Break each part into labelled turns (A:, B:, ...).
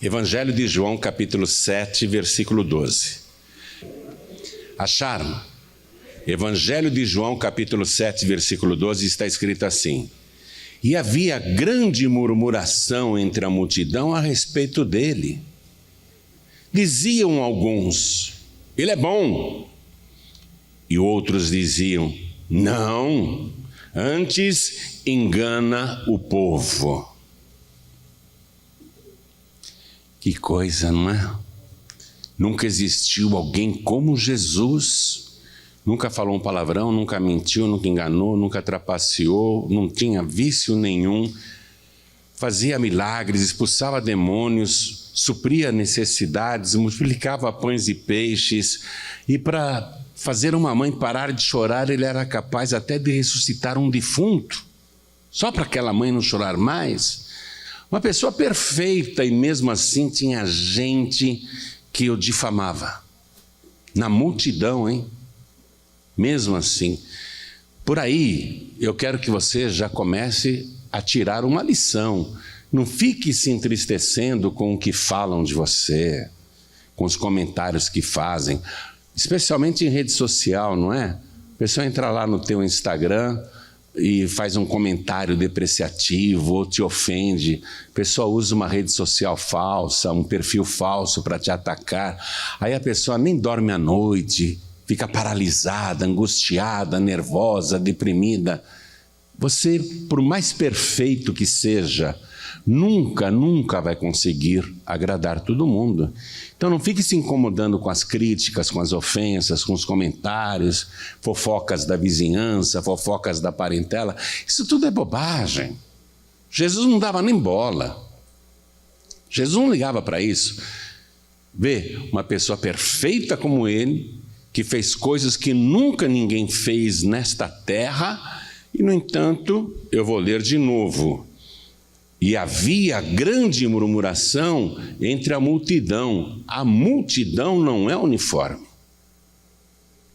A: Evangelho de João, capítulo 7, versículo 12. Acharam? Evangelho de João, capítulo 7, versículo 12, está escrito assim: E havia grande murmuração entre a multidão a respeito dele. Diziam alguns: ele é bom. E outros diziam: não, antes engana o povo. Que coisa, não é? Nunca existiu alguém como Jesus. Nunca falou um palavrão, nunca mentiu, nunca enganou, nunca trapaceou, não tinha vício nenhum. Fazia milagres, expulsava demônios, supria necessidades, multiplicava pães e peixes. E para fazer uma mãe parar de chorar, ele era capaz até de ressuscitar um defunto, só para aquela mãe não chorar mais. Uma pessoa perfeita, e mesmo assim tinha gente que o difamava. Na multidão, hein? Mesmo assim. Por aí, eu quero que você já comece a tirar uma lição. Não fique se entristecendo com o que falam de você, com os comentários que fazem, especialmente em rede social, não é? A pessoa entra lá no teu Instagram e faz um comentário depreciativo ou te ofende. A pessoa usa uma rede social falsa, um perfil falso para te atacar. Aí a pessoa nem dorme à noite, fica paralisada, angustiada, nervosa, deprimida. Você, por mais perfeito que seja, nunca vai conseguir agradar todo mundo. Então não fique se incomodando com as críticas, com as ofensas, com os comentários, fofocas da vizinhança, fofocas da parentela. Isso tudo é bobagem. Jesus não dava nem bola. Jesus não ligava para isso. Vê, uma pessoa perfeita como ele, que fez coisas que nunca ninguém fez nesta terra, e no entanto, eu vou ler de novo. E havia grande murmuração entre a multidão. A multidão não é uniforme.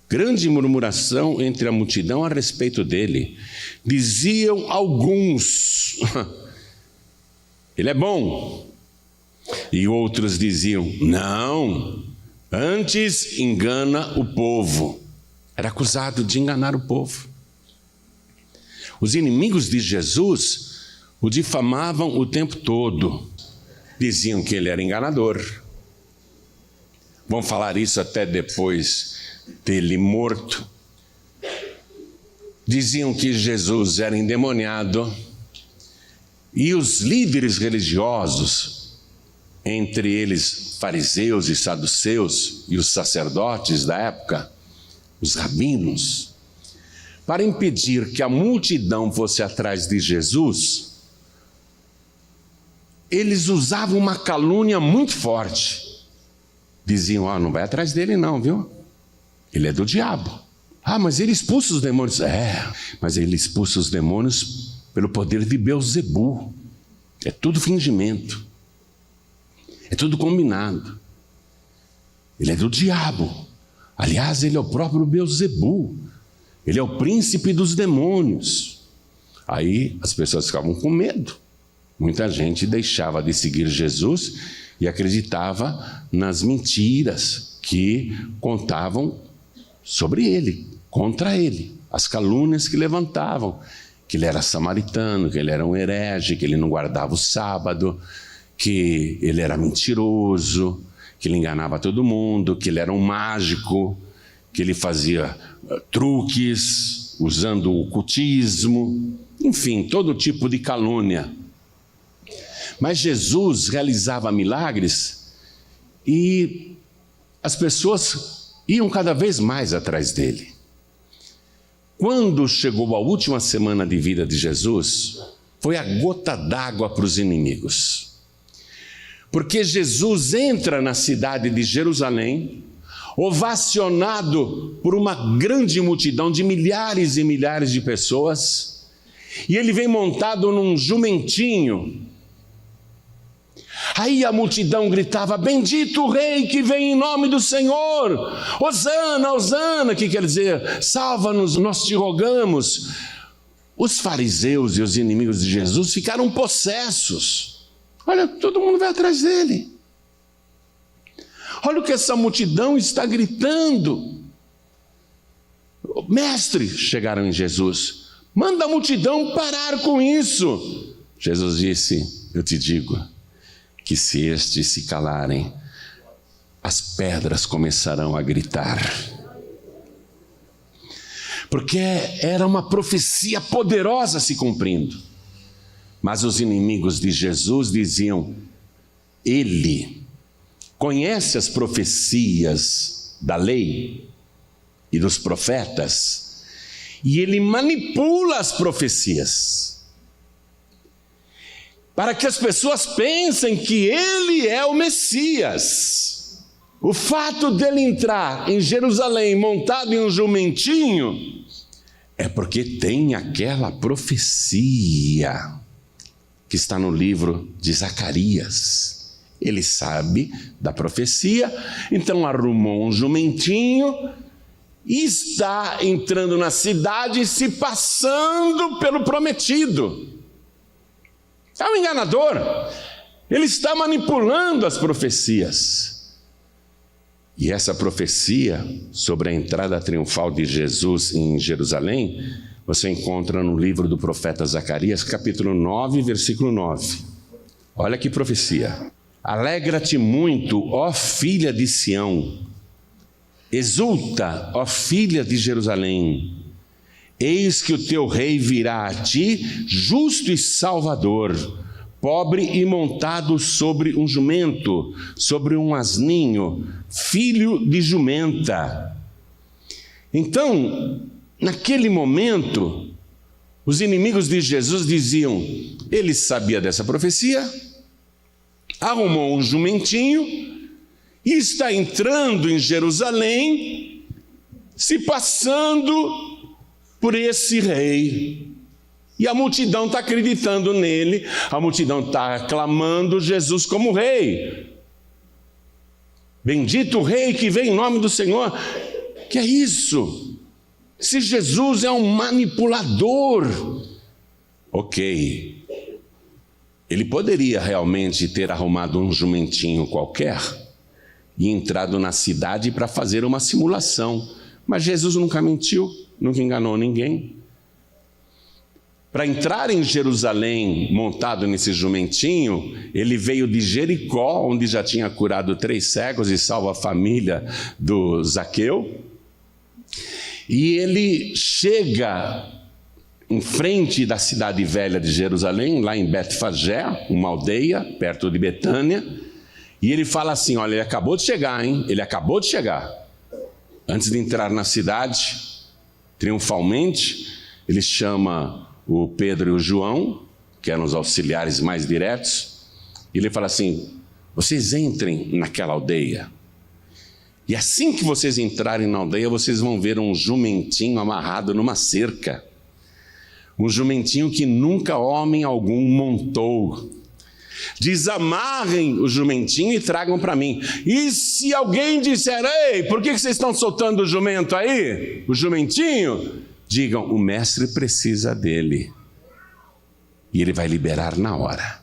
A: Grande murmuração entre a multidão a respeito dele. Diziam alguns: ele é bom. E outros diziam: não, antes engana o povo. Era acusado de enganar o povo. Os inimigos de Jesus o difamavam o tempo todo. Diziam que ele era enganador. Vão falar isso até depois dele morto. Diziam que Jesus era endemoniado. E os líderes religiosos, entre eles fariseus e saduceus e os sacerdotes da época, os rabinos, para impedir que a multidão fosse atrás de Jesus, eles usavam uma calúnia muito forte. Diziam: não vai atrás dele não, viu? Ele é do diabo. Mas ele expulsa os demônios. Mas ele expulsa os demônios pelo poder de Beelzebu. É tudo fingimento. É tudo combinado. Ele é do diabo. Aliás, ele é o próprio Beelzebu. Ele é o príncipe dos demônios. Aí as pessoas ficavam com medo. Muita gente deixava de seguir Jesus e acreditava nas mentiras que contavam sobre ele, contra ele. As calúnias que levantavam, que ele era samaritano, que ele era um herege, que ele não guardava o sábado, que ele era mentiroso, que ele enganava todo mundo, que ele era um mágico, que ele fazia truques, usando o ocultismo, enfim, todo tipo de calúnia. Mas Jesus realizava milagres e as pessoas iam cada vez mais atrás dele. Quando chegou a última semana de vida de Jesus, foi a gota d'água para os inimigos. Porque Jesus entra na cidade de Jerusalém, ovacionado por uma grande multidão de milhares e milhares de pessoas, e ele vem montado num jumentinho. Aí a multidão gritava: bendito o rei que vem em nome do Senhor, hosana, hosana, que quer dizer, salva-nos, nós te rogamos. Os fariseus e os inimigos de Jesus ficaram possessos. Olha, todo mundo vai atrás dele. Olha o que essa multidão está gritando. Mestre, chegaram em Jesus, manda a multidão parar com isso. Jesus disse, eu te digo, que se estes se calarem, as pedras começarão a gritar. Porque era uma profecia poderosa se cumprindo. Mas os inimigos de Jesus diziam, ele conhece as profecias da lei e dos profetas, e ele manipula as profecias, para que as pessoas pensem que ele é o Messias. O fato dele entrar em Jerusalém montado em um jumentinho, é porque tem aquela profecia que está no livro de Zacarias. Ele sabe da profecia, então arrumou um jumentinho e está entrando na cidade, se passando pelo prometido. É um enganador. Ele está manipulando as profecias. E essa profecia sobre a entrada triunfal de Jesus em Jerusalém, você encontra no livro do profeta Zacarias, capítulo 9, versículo 9. Olha que profecia. Alegra-te muito, ó filha de Sião. Exulta, ó filha de Jerusalém. Eis que o teu rei virá a ti, justo e salvador, pobre e montado sobre um jumento, sobre um asninho, filho de jumenta. Então, naquele momento, os inimigos de Jesus diziam, ele sabia dessa profecia, arrumou um jumentinho e está entrando em Jerusalém, se passando por esse rei. E a multidão está acreditando nele, a multidão está aclamando Jesus como rei. Bendito o rei que vem em nome do Senhor. Que é isso? Se Jesus é um manipulador, ok, ele poderia realmente ter arrumado um jumentinho qualquer e entrado na cidade para fazer uma simulação, mas Jesus nunca mentiu, nunca enganou ninguém. Para entrar em Jerusalém montado nesse jumentinho, ele veio de Jericó, onde já tinha curado 3 cegos e salvo a família do Zaqueu. E ele chega em frente da cidade velha de Jerusalém, lá em Betfagé, uma aldeia perto de Betânia, e ele fala assim, olha, ele acabou de chegar, hein? Ele acabou de chegar. Antes de entrar na cidade, triunfalmente, ele chama o Pedro e o João, que eram os auxiliares mais diretos, e ele fala assim, vocês entrem naquela aldeia, e assim que vocês entrarem na aldeia, vocês vão ver um jumentinho amarrado numa cerca, um jumentinho que nunca homem algum montou. Desamarrem o jumentinho e tragam para mim. E se alguém disser, ei, por que vocês estão soltando o jumento aí? O jumentinho? Digam, o mestre precisa dele. E ele vai liberar na hora.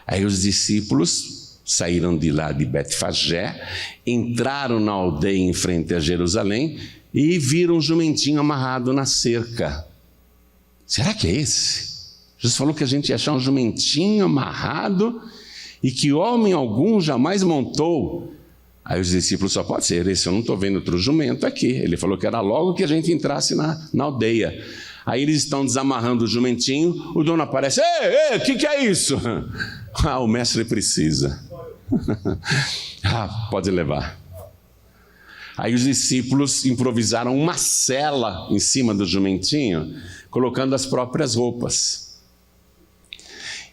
A: Aí os discípulos saíram de lá de Betfagé, entraram na aldeia em frente a Jerusalém e viram um jumentinho amarrado na cerca. Será que é esse? Jesus falou que a gente ia achar um jumentinho amarrado e que homem algum jamais montou. Aí os discípulos, só pode ser esse, eu não estou vendo outro jumento aqui. Ele falou que era logo que a gente entrasse na aldeia. Aí eles estão desamarrando o jumentinho, o dono aparece, ei, o que é isso? Ah, o mestre precisa. Ah, pode levar. Aí os discípulos improvisaram uma sela em cima do jumentinho, colocando as próprias roupas.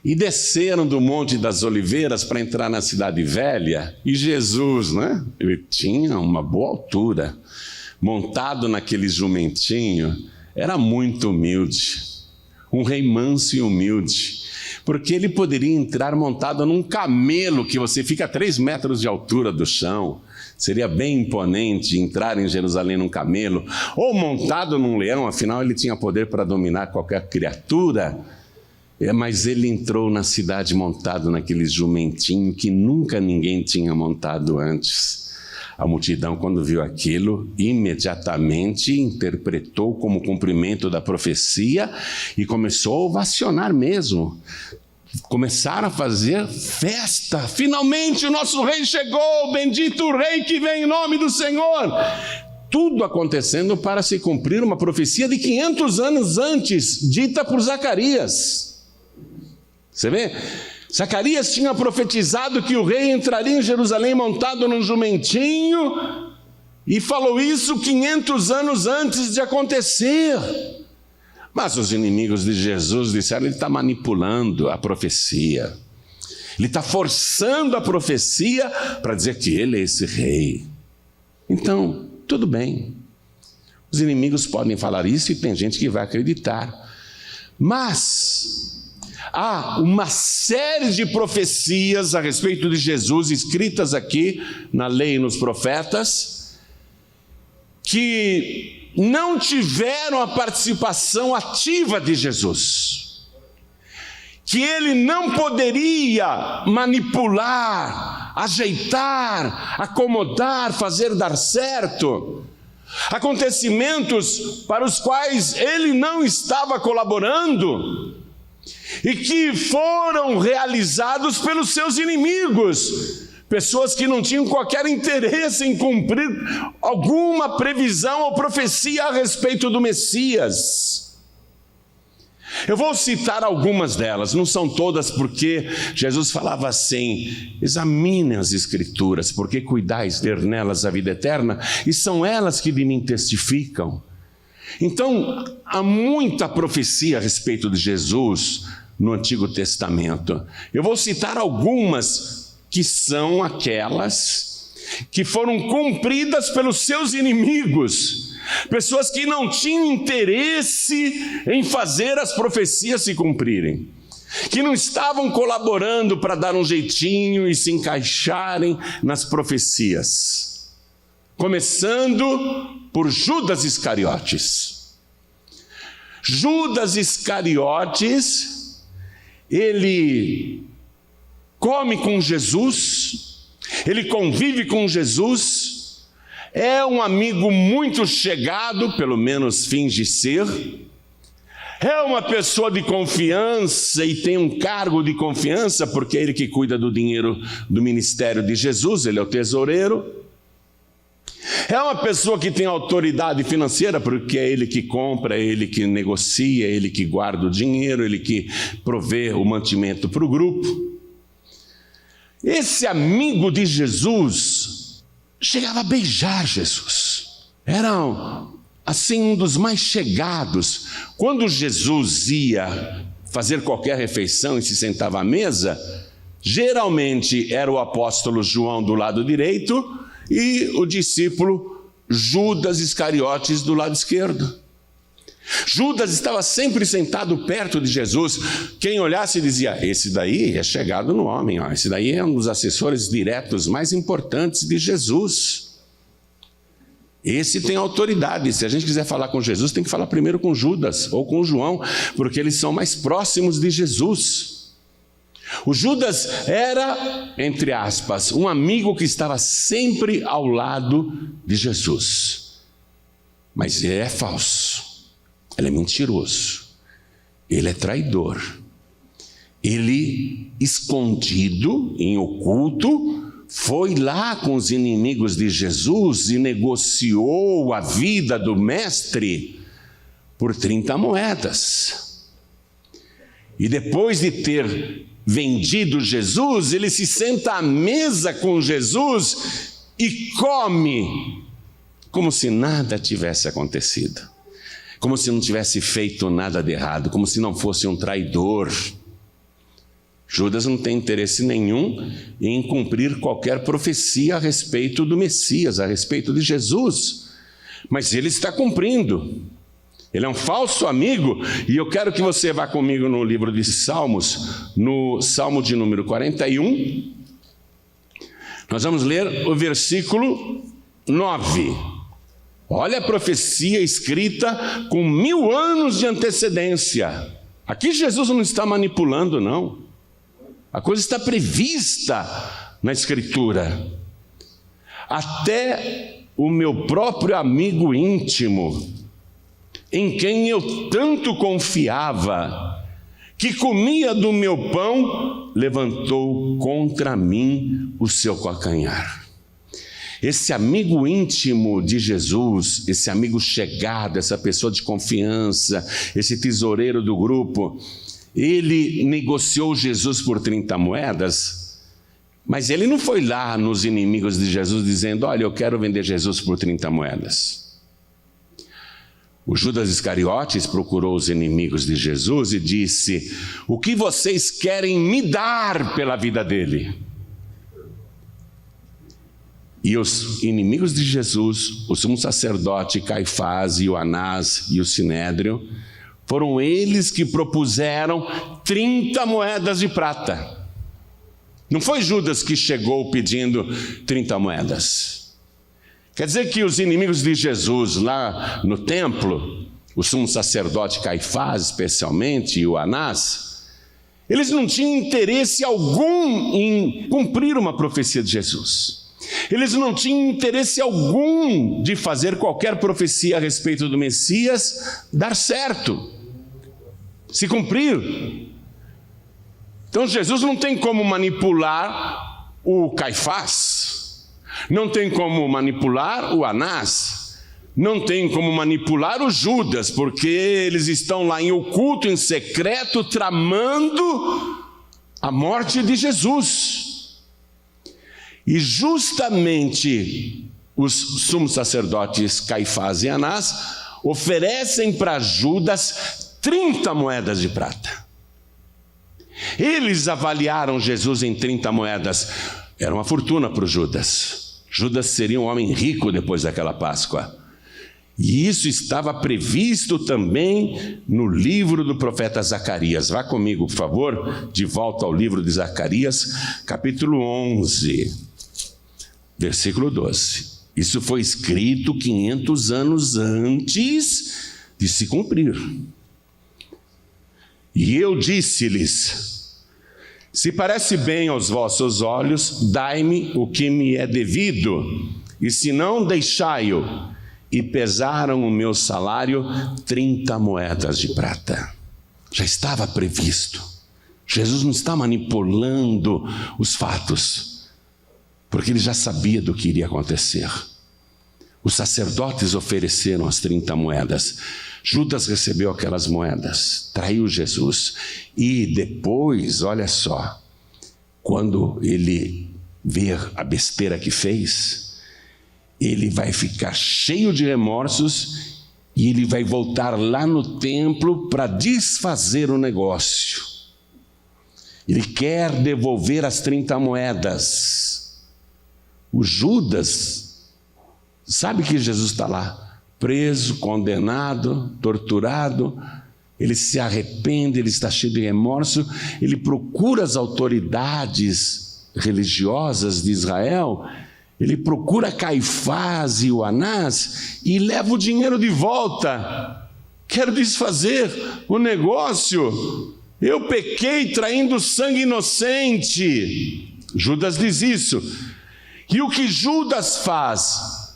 A: E desceram do Monte das Oliveiras para entrar na cidade velha, e Jesus, né? Ele tinha uma boa altura, montado naquele jumentinho, era muito humilde, um rei manso e humilde, porque ele poderia entrar montado num camelo, que você fica a 3 metros de altura do chão, seria bem imponente entrar em Jerusalém num camelo, ou montado num leão, afinal ele tinha poder para dominar qualquer criatura. Mas ele entrou na cidade montado naquele jumentinho que nunca ninguém tinha montado antes. A multidão, quando viu aquilo, imediatamente interpretou como cumprimento da profecia e começou a ovacionar mesmo. Começaram a fazer festa. Finalmente o nosso rei chegou, bendito o rei que vem em nome do Senhor. Tudo acontecendo para se cumprir uma profecia de 500 anos antes, dita por Zacarias. Você vê? Zacarias tinha profetizado que o rei entraria em Jerusalém montado num jumentinho e falou isso 500 anos antes de acontecer. Mas os inimigos de Jesus disseram: ele está manipulando a profecia. Ele está forçando a profecia para dizer que ele é esse rei. Então, tudo bem. Os inimigos podem falar isso e tem gente que vai acreditar. Mas há uma série de profecias a respeito de Jesus escritas aqui na lei e nos profetas que não tiveram a participação ativa de Jesus, que ele não poderia manipular, ajeitar, acomodar, fazer dar certo. Acontecimentos para os quais ele não estava colaborando e que foram realizados pelos seus inimigos, pessoas que não tinham qualquer interesse em cumprir alguma previsão ou profecia a respeito do Messias. Eu vou citar algumas delas, não são todas, porque Jesus falava assim: examinem as Escrituras, porque cuidais ter nelas a vida eterna, e são elas que de mim testificam. Então, há muita profecia a respeito de Jesus no Antigo Testamento. Eu vou citar algumas que são aquelas que foram cumpridas pelos seus inimigos, pessoas que não tinham interesse em fazer as profecias se cumprirem, que não estavam colaborando para dar um jeitinho e se encaixarem nas profecias. Começando por Judas Iscariotes. Judas Iscariotes, ele come com Jesus, ele convive com Jesus, é um amigo muito chegado, pelo menos finge ser, é uma pessoa de confiança e tem um cargo de confiança, porque é ele que cuida do dinheiro do ministério de Jesus, ele é o tesoureiro. É uma pessoa que tem autoridade financeira, porque é ele que compra, é ele que negocia, é ele que guarda o dinheiro, é ele que provê o mantimento para o grupo. Esse amigo de Jesus chegava a beijar Jesus. Era assim um dos mais chegados. Quando Jesus ia fazer qualquer refeição e se sentava à mesa, geralmente era o apóstolo João do lado direito e o discípulo Judas Iscariotes do lado esquerdo. Judas estava sempre sentado perto de Jesus. Quem olhasse dizia: esse daí é chegado no homem, ó. Esse daí é um dos assessores diretos mais importantes de Jesus. Esse tem autoridade. Se a gente quiser falar com Jesus, tem que falar primeiro com Judas ou com João, porque eles são mais próximos de Jesus. O Judas era, entre aspas, um amigo que estava sempre ao lado de Jesus. Mas ele é falso. Ele é mentiroso, ele é traidor, ele, escondido, em oculto, foi lá com os inimigos de Jesus e negociou a vida do mestre por 30 moedas. E depois de ter vendido Jesus, ele se senta à mesa com Jesus e come, como se nada tivesse acontecido. Como se não tivesse feito nada de errado, como se não fosse um traidor. Judas não tem interesse nenhum em cumprir qualquer profecia a respeito do Messias, a respeito de Jesus. Mas ele está cumprindo. Ele é um falso amigo, e eu quero que você vá comigo no livro de Salmos, no Salmo de número 41. Nós vamos ler o versículo 9. Olha a profecia escrita com 1000 anos de antecedência. Aqui Jesus não está manipulando, não. A coisa está prevista na Escritura. Até o meu próprio amigo íntimo, em quem eu tanto confiava, que comia do meu pão, levantou contra mim o seu calcanhar. Esse amigo íntimo de Jesus, esse amigo chegado, essa pessoa de confiança, esse tesoureiro do grupo, ele negociou Jesus por 30 moedas, mas ele não foi lá nos inimigos de Jesus dizendo: olha, eu quero vender Jesus por 30 moedas. O Judas Iscariotes procurou os inimigos de Jesus e disse: o que vocês querem me dar pela vida dele? E os inimigos de Jesus, o sumo sacerdote Caifás e o Anás e o Sinédrio, foram eles que propuseram 30 moedas de prata. Não foi Judas que chegou pedindo 30 moedas. Quer dizer que os inimigos de Jesus lá no templo, o sumo sacerdote Caifás especialmente e o Anás, eles não tinham interesse algum em cumprir uma profecia de Jesus. Eles não tinham interesse algum de fazer qualquer profecia a respeito do Messias dar certo, se cumprir. Então Jesus não tem como manipular o Caifás, não tem como manipular o Anás, não tem como manipular o Judas, porque eles estão lá em oculto, em secreto, tramando a morte de Jesus. E justamente os sumos sacerdotes Caifás e Anás oferecem para Judas 30 moedas de prata. Eles avaliaram Jesus em 30 moedas. Era uma fortuna para o Judas. Judas seria um homem rico depois daquela Páscoa. E isso estava previsto também no livro do profeta Zacarias. Vá comigo, por favor, de volta ao livro de Zacarias, capítulo 11. Versículo 12. Isso foi escrito 500 anos antes de se cumprir. E eu disse-lhes: se parece bem aos vossos olhos, dai-me o que me é devido, e se não, deixai-o. E pesaram o meu salário 30 moedas de prata. Já estava previsto. Jesus não está manipulando os fatos, porque ele já sabia do que iria acontecer. Os sacerdotes ofereceram as 30 moedas. Judas recebeu aquelas moedas, traiu Jesus. E depois, olha só, quando ele vê a besteira que fez, ele vai ficar cheio de remorsos e ele vai voltar lá no templo para desfazer o negócio. Ele quer devolver as 30 moedas. O Judas sabe que Jesus está lá, preso, condenado, torturado. Ele se arrepende, ele está cheio de remorso. Ele procura as autoridades religiosas de Israel. Ele procura Caifás e o Anás e leva o dinheiro de volta. Quero desfazer o negócio. Eu pequei traindo sangue inocente. Judas diz isso. E o que Judas faz?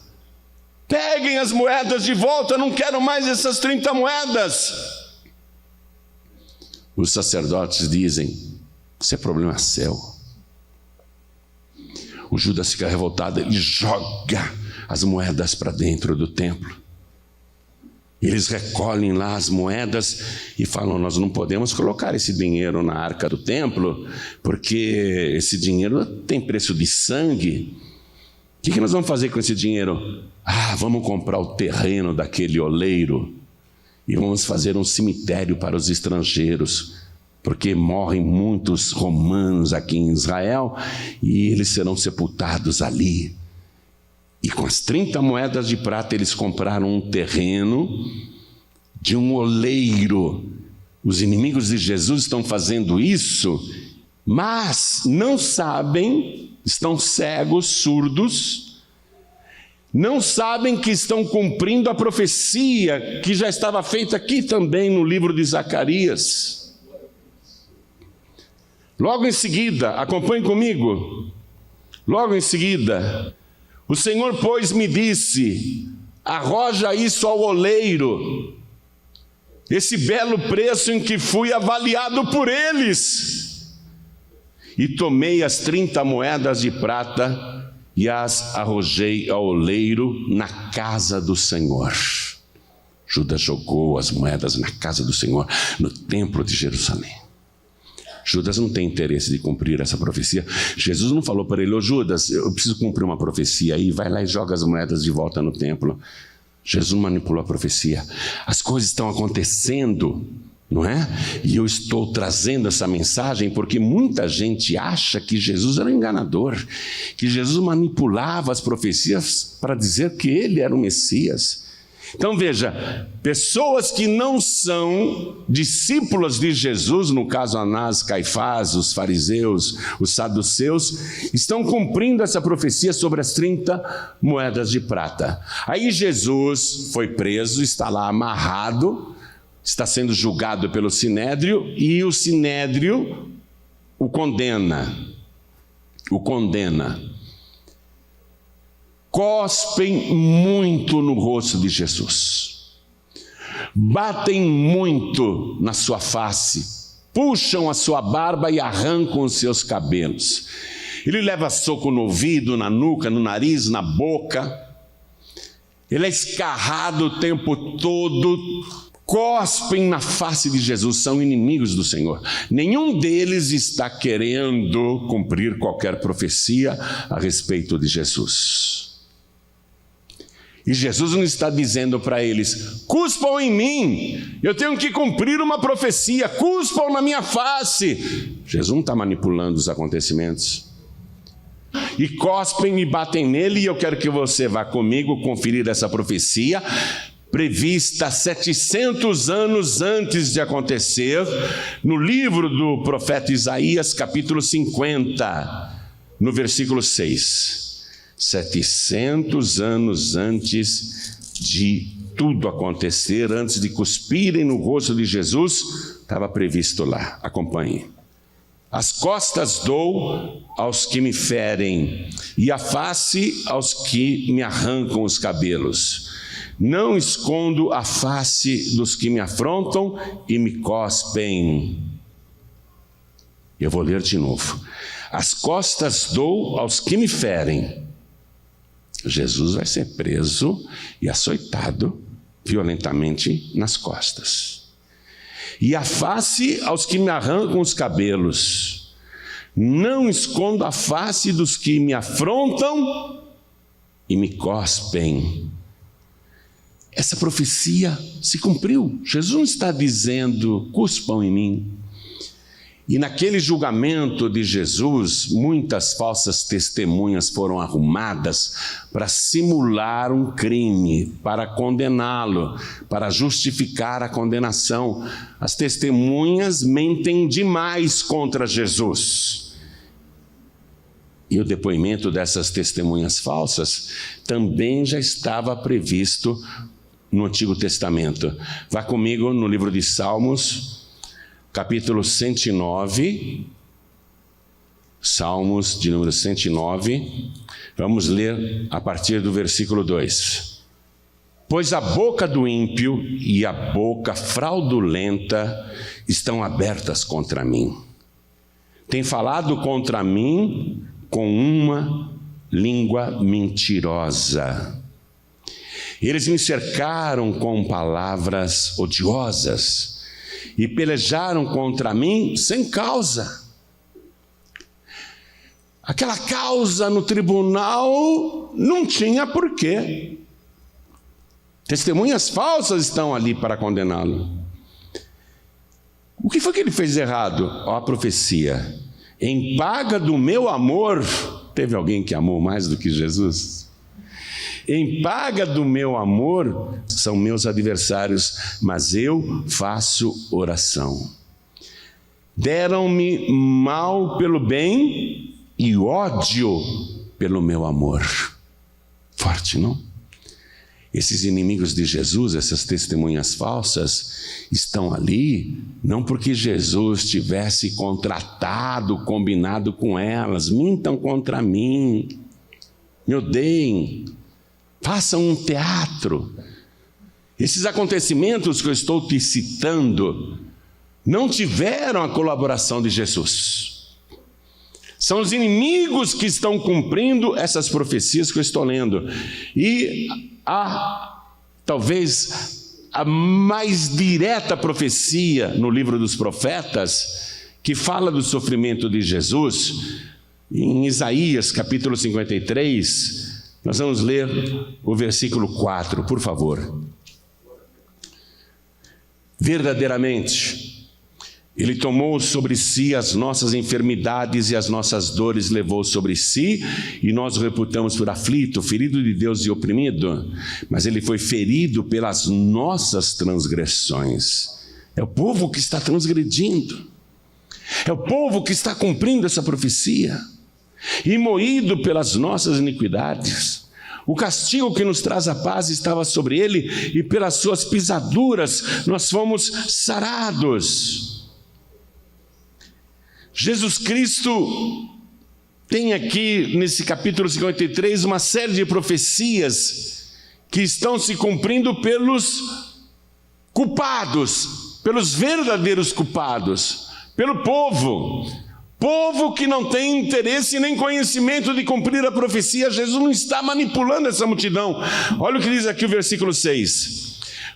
A: Peguem as moedas de volta, não quero mais essas 30 moedas. Os sacerdotes dizem: isso é problema seu. O Judas fica revoltado, ele joga as moedas para dentro do templo. Eles recolhem lá as moedas e falam: nós não podemos colocar esse dinheiro na arca do templo, porque esse dinheiro tem preço de sangue. O que nós vamos fazer com esse dinheiro? Vamos comprar o terreno daquele oleiro e vamos fazer um cemitério para os estrangeiros, porque morrem muitos romanos aqui em Israel e eles serão sepultados ali. E com as 30 moedas de prata eles compraram um terreno de um oleiro. Os inimigos de Jesus estão fazendo isso, mas não sabem, estão cegos, surdos, não sabem que estão cumprindo a profecia que já estava feita aqui também no livro de Zacarias. Logo em seguida, acompanhe comigo. Logo em seguida, o Senhor, pois, me disse: arroja isso ao oleiro, esse belo preço em que fui avaliado por eles. E tomei as 30 moedas de prata e as arrojei ao oleiro na casa do Senhor. Judas jogou as moedas na casa do Senhor, no templo de Jerusalém. Judas não tem interesse de cumprir essa profecia. Jesus não falou para ele: ô Judas, eu preciso cumprir uma profecia aí, vai lá e joga as moedas de volta no templo. Jesus manipulou a profecia. As coisas estão acontecendo, não é? E eu estou trazendo essa mensagem porque muita gente acha que Jesus era um enganador, que Jesus manipulava as profecias para dizer que ele era o Messias. Então veja, pessoas que não são discípulos de Jesus, no caso Anás, Caifás, os fariseus, os saduceus, estão cumprindo essa profecia sobre as 30 moedas de prata. Aí Jesus foi preso, está lá amarrado, está sendo julgado pelo Sinédrio, e o Sinédrio o condena. Cospem muito no rosto de Jesus, batem muito na sua face, puxam a sua barba e arrancam os seus cabelos. Ele leva soco no ouvido, na nuca, no nariz, na boca. Ele é escarrado o tempo todo. Cospem na face de Jesus, são inimigos do Senhor. Nenhum deles está querendo cumprir qualquer profecia a respeito de Jesus. E Jesus não está dizendo para eles: cuspam em mim, eu tenho que cumprir uma profecia, cuspam na minha face. Jesus não está manipulando os acontecimentos. E cospem e batem nele, e eu quero que você vá comigo conferir essa profecia, prevista 700 anos antes de acontecer, no livro do profeta Isaías, capítulo 50, no versículo 6. 700 anos antes de tudo acontecer, antes de cuspirem no rosto de Jesus, estava previsto lá. Acompanhe. As costas dou aos que me ferem, e a face aos que me arrancam os cabelos. Não escondo a face dos que me afrontam e me cospem. Eu vou ler de novo. As costas dou aos que me ferem. Jesus vai ser preso e açoitado violentamente nas costas. E a face aos que me arrancam os cabelos. Não escondo a face dos que me afrontam e me cospem. Essa profecia se cumpriu. Jesus não está dizendo: cuspam em mim. E naquele julgamento de Jesus, muitas falsas testemunhas foram arrumadas para simular um crime, para condená-lo, para justificar a condenação. As testemunhas mentem demais contra Jesus. E o depoimento dessas testemunhas falsas também já estava previsto no Antigo Testamento. Vá comigo no livro de Salmos, capítulo 109, Salmos de número 109, vamos ler a partir do versículo 2. Pois a boca do ímpio e a boca fraudulenta estão abertas contra mim. Tem falado contra mim com uma língua mentirosa. Eles me cercaram com palavras odiosas e pelejaram contra mim sem causa. Aquela causa no tribunal não tinha porquê. Testemunhas falsas estão ali para condená-lo. O que foi que ele fez errado? Ó, a profecia: em paga do meu amor. Teve alguém que amou mais do que Jesus? Em paga do meu amor são meus adversários, mas eu faço oração. Deram-me mal pelo bem e ódio pelo meu amor. Forte, não? Esses inimigos de Jesus, essas testemunhas falsas, estão ali não porque Jesus tivesse contratado, combinado com elas. Mintam contra mim, me odeiem, façam um teatro. Esses acontecimentos que eu estou te citando não tiveram a colaboração de Jesus. São os inimigos que estão cumprindo essas profecias que eu estou lendo. E talvez a mais direta profecia no livro dos profetas, que fala do sofrimento de Jesus, em Isaías capítulo 53, nós vamos ler o versículo 4, por favor. Verdadeiramente, Ele tomou sobre si as nossas enfermidades e as nossas dores levou sobre si, e nós o reputamos por aflito, ferido de Deus e oprimido. Mas Ele foi ferido pelas nossas transgressões. É o povo que está transgredindo. É o povo que está cumprindo essa profecia. E moído pelas nossas iniquidades. O castigo que nos traz a paz estava sobre Ele, e pelas suas pisaduras nós fomos sarados. Jesus Cristo tem aqui, nesse capítulo 53, uma série de profecias que estão se cumprindo pelos culpados, pelos verdadeiros culpados, pelo povo que não tem interesse nem conhecimento de cumprir a profecia. Jesus não está manipulando essa multidão. Olha o que diz aqui o versículo 6.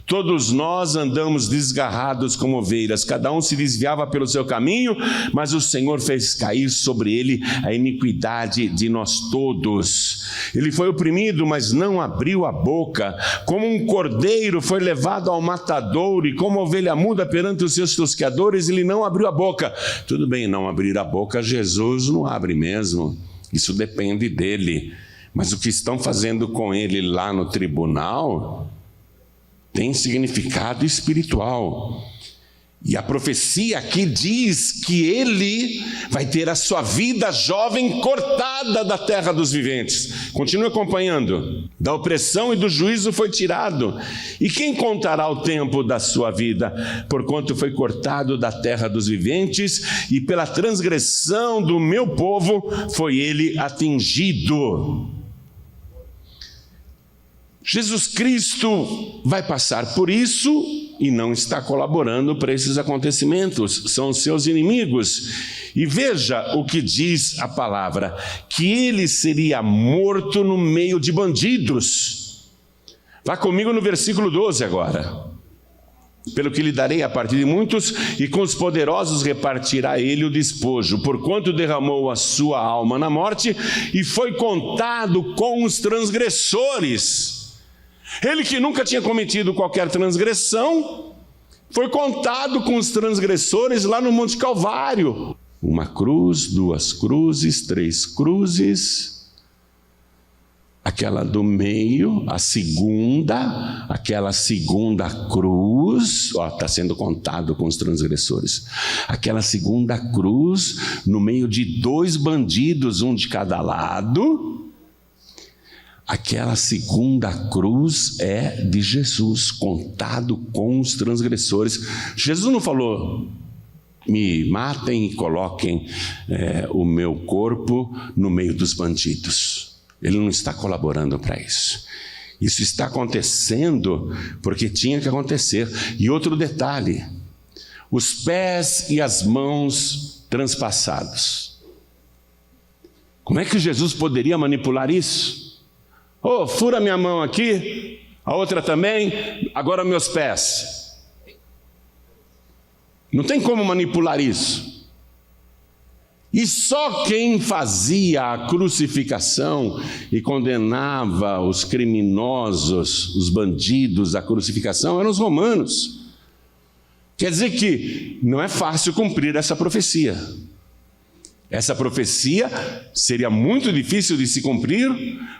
A: Todos nós andamos desgarrados como ovelhas, cada um se desviava pelo seu caminho, mas o Senhor fez cair sobre ele a iniquidade de nós todos. Ele foi oprimido, mas não abriu a boca. Como um cordeiro foi levado ao matadouro, e como ovelha muda perante os seus tosqueadores, ele não abriu a boca. Tudo bem, não abrir a boca, Jesus não abre mesmo. Isso depende dele. Mas o que estão fazendo com ele lá no tribunal tem significado espiritual. E a profecia aqui diz que ele vai ter a sua vida jovem cortada da terra dos viventes. Continue acompanhando. Da opressão e do juízo foi tirado. E quem contará o tempo da sua vida? Porquanto foi cortado da terra dos viventes, e pela transgressão do meu povo foi ele atingido. Jesus Cristo vai passar por isso e não está colaborando para esses acontecimentos, são os seus inimigos. E veja o que diz a palavra, que ele seria morto no meio de bandidos. Vá comigo no versículo 12 agora. Pelo que lhe darei a partir de muitos, e com os poderosos repartirá ele o despojo, porquanto derramou a sua alma na morte, e foi contado com os transgressores. Ele que nunca tinha cometido qualquer transgressão, foi contado com os transgressores lá no Monte Calvário. Uma cruz, duas cruzes, três cruzes. Aquela do meio, aquela segunda cruz, está sendo contado com os transgressores. Aquela segunda cruz, no meio de dois bandidos, um de cada lado. Aquela segunda cruz é de Jesus, contado com os transgressores. Jesus não falou, me matem e coloquem o meu corpo no meio dos bandidos. Ele não está colaborando para isso. Isso está acontecendo porque tinha que acontecer. E outro detalhe, os pés e as mãos transpassados. Como é que Jesus poderia manipular isso? Fura minha mão aqui, a outra também, agora meus pés. Não tem como manipular isso. E só quem fazia a crucificação e condenava os criminosos, os bandidos à crucificação, eram os romanos. Quer dizer que não é fácil cumprir essa profecia. Essa profecia seria muito difícil de se cumprir,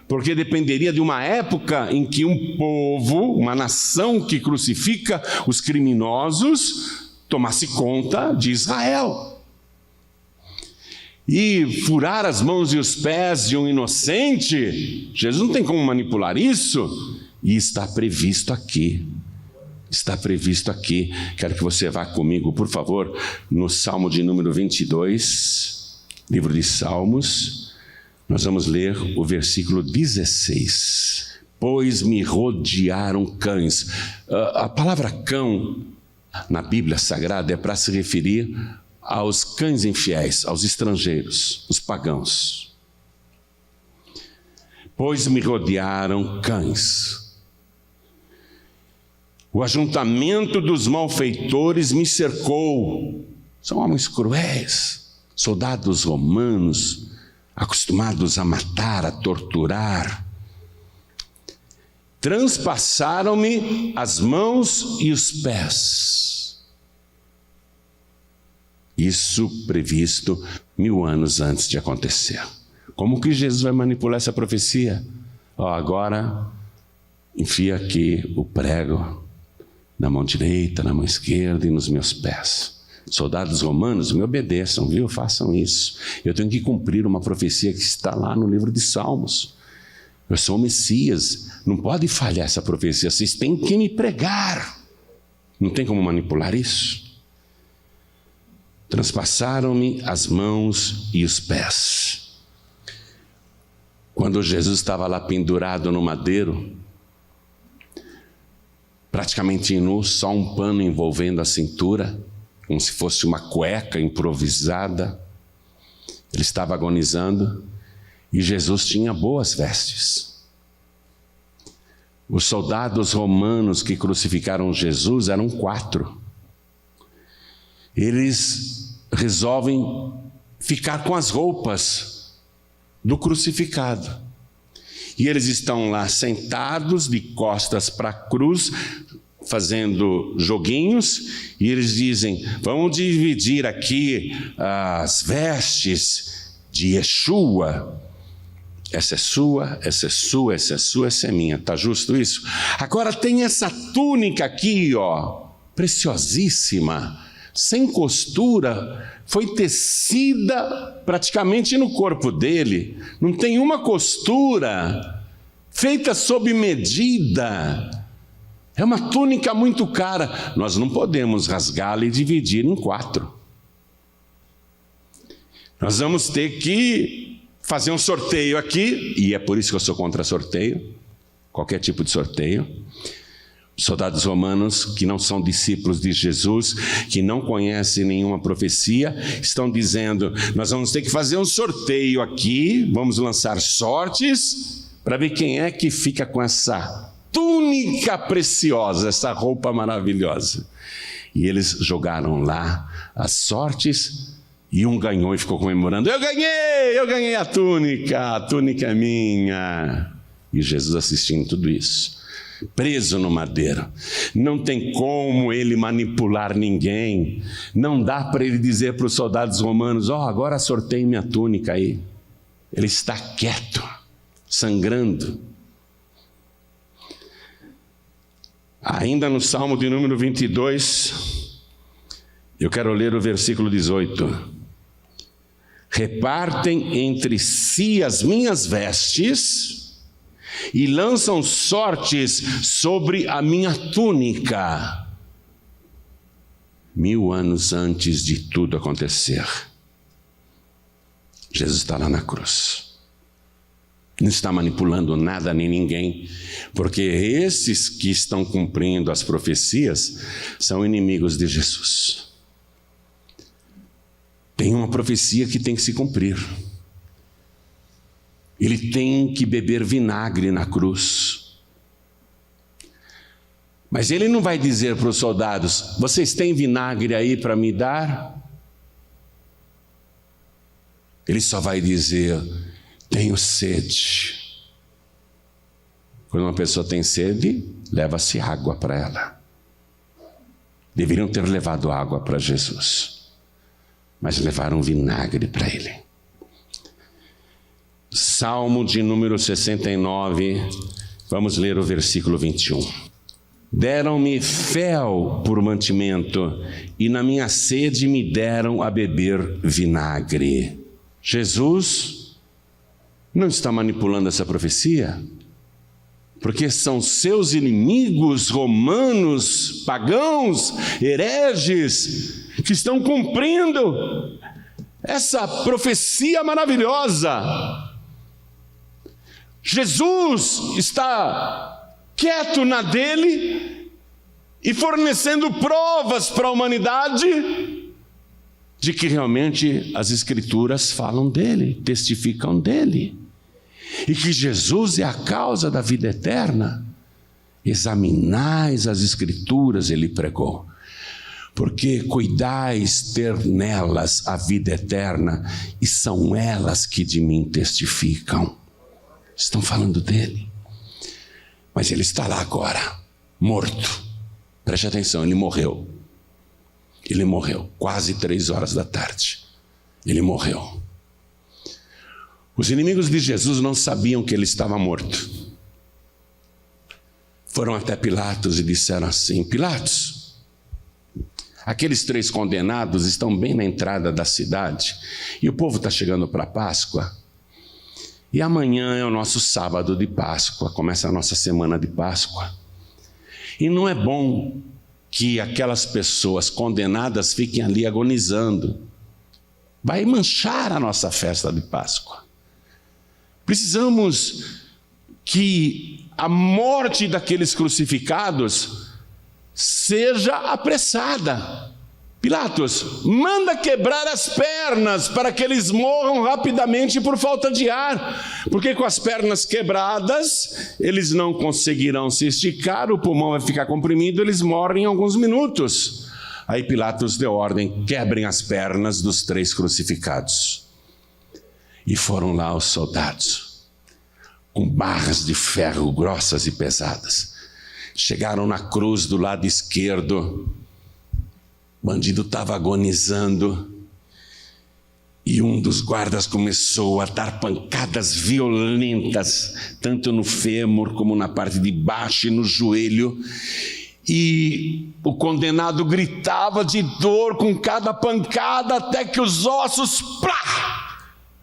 A: porque dependeria de uma época em que um povo, uma nação que crucifica os criminosos, tomasse conta de Israel. E furar as mãos e os pés de um inocente, Jesus não tem como manipular isso. E está previsto aqui. Está previsto aqui. Quero que você vá comigo, por favor, no Salmo de número 22, livro de Salmos. Nós vamos ler o versículo 16. Pois me rodearam cães. A palavra cão, na Bíblia Sagrada, é para se referir aos cães infiéis, aos estrangeiros, os pagãos. Pois me rodearam cães. O ajuntamento dos malfeitores me cercou. São homens cruéis, soldados romanos, acostumados a matar, a torturar. Transpassaram-me as mãos e os pés. Isso previsto 1000 anos antes de acontecer. Como que Jesus vai manipular essa profecia? Agora enfia aqui o prego na mão direita, na mão esquerda e nos meus pés. Soldados romanos, me obedeçam, viu? Façam isso. Eu tenho que cumprir uma profecia que está lá no livro de Salmos. Eu sou o Messias, não pode falhar essa profecia, vocês têm que me pregar. Não tem como manipular isso. Transpassaram-me as mãos e os pés. Quando Jesus estava lá pendurado no madeiro, praticamente nu, só um pano envolvendo a cintura, como se fosse uma cueca improvisada. Ele estava agonizando e Jesus tinha boas vestes. Os soldados romanos que crucificaram Jesus eram 4. Eles resolvem ficar com as roupas do crucificado. E eles estão lá sentados de costas para a cruz, fazendo joguinhos, e eles dizem: vamos dividir aqui as vestes de Yeshua. Essa é sua, essa é sua, essa é sua, essa é minha. Está justo isso? Agora tem essa túnica aqui, preciosíssima, sem costura, foi tecida praticamente no corpo dele, não tem uma costura, feita sob medida. É uma túnica muito cara. Nós não podemos rasgá-la e dividir em 4. Nós vamos ter que fazer um sorteio aqui, e é por isso que eu sou contra sorteio, qualquer tipo de sorteio. Soldados romanos que não são discípulos de Jesus, que não conhecem nenhuma profecia, estão dizendo: nós vamos ter que fazer um sorteio aqui, vamos lançar sortes para ver quem é que fica com essa túnica preciosa, essa roupa maravilhosa. E eles jogaram lá as sortes e um ganhou e ficou comemorando: eu ganhei a túnica é minha. E Jesus assistindo tudo isso, preso no madeiro. Não tem como ele manipular ninguém. Não dá para ele dizer para os soldados romanos: agora sorteie minha túnica aí. Ele está quieto, sangrando. Ainda no Salmo de número 22, eu quero ler o versículo 18. Repartem entre si as minhas vestes e lançam sortes sobre a minha túnica. 1000 anos antes de tudo acontecer, Jesus está lá na cruz. Não está manipulando nada nem ninguém, porque esses que estão cumprindo as profecias são inimigos de Jesus. Tem uma profecia que tem que se cumprir. Ele tem que beber vinagre na cruz. Mas ele não vai dizer para os soldados: vocês têm vinagre aí para me dar? Ele só vai dizer: tenho sede. Quando uma pessoa tem sede, leva-se água para ela. Deveriam ter levado água para Jesus, mas levaram vinagre para ele. Salmo de número 69, vamos ler o versículo 21. Deram-me fel por mantimento, e na minha sede me deram a beber vinagre. Jesus não está manipulando essa profecia? porque são seus inimigos romanos, pagãos, hereges, que estão cumprindo essa profecia maravilhosa. Jesus está quieto na dele e fornecendo provas para a humanidade de que realmente as Escrituras falam dele, testificam dele, e que Jesus é a causa da vida eterna. Examinais as Escrituras, ele pregou, porque cuidais ter nelas a vida eterna, e são elas que de mim testificam. Estão falando dele. Mas ele está lá agora, morto. Preste atenção, ele morreu. Ele morreu, quase 3 horas da tarde. Ele morreu. Os inimigos de Jesus não sabiam que ele estava morto. Foram até Pilatos e disseram assim: Pilatos, aqueles 3 condenados estão bem na entrada da cidade, e o povo está chegando para a Páscoa, e amanhã é o nosso sábado de Páscoa, começa a nossa semana de Páscoa, e não é bom que aquelas pessoas condenadas fiquem ali agonizando. Vai manchar a nossa festa de Páscoa. Precisamos que a morte daqueles crucificados seja apressada. Pilatos, manda quebrar as pernas para que eles morram rapidamente por falta de ar, porque com as pernas quebradas eles não conseguirão se esticar, o pulmão vai ficar comprimido, eles morrem em alguns minutos. Aí Pilatos deu ordem: quebrem as pernas dos 3 crucificados. E foram lá os soldados, com barras de ferro grossas e pesadas. Chegaram na cruz do lado esquerdo. O bandido estava agonizando. E um dos guardas começou a dar pancadas violentas, tanto no fêmur como na parte de baixo e no joelho. E o condenado gritava de dor com cada pancada, até que os ossos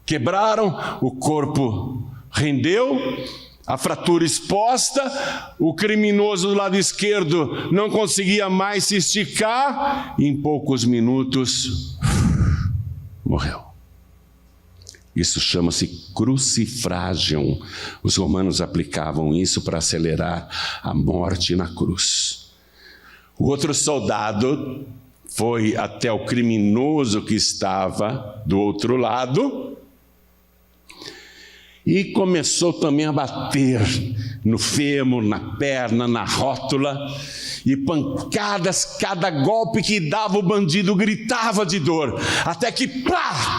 A: quebraram, o corpo rendeu, a fratura exposta, o criminoso do lado esquerdo não conseguia mais se esticar, e em poucos minutos morreu. Isso chama-se crucifrágio. Os romanos aplicavam isso para acelerar a morte na cruz. O outro soldado foi até o criminoso que estava do outro lado e começou também a bater no fêmur, na perna, na rótula, e pancadas, cada golpe que dava o bandido gritava de dor, até que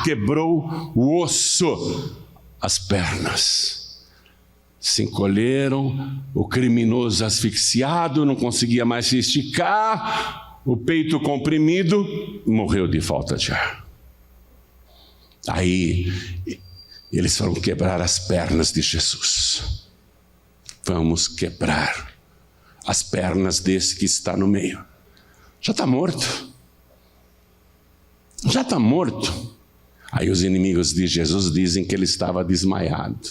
A: quebrou o osso, as pernas. Se encolheram, o criminoso asfixiado, não conseguia mais se esticar, o peito comprimido, morreu de falta de ar. Aí eles foram quebrar as pernas de Jesus. Vamos quebrar as pernas desse que está no meio. Já está morto. Já está morto. Aí os inimigos de Jesus dizem que ele estava desmaiado.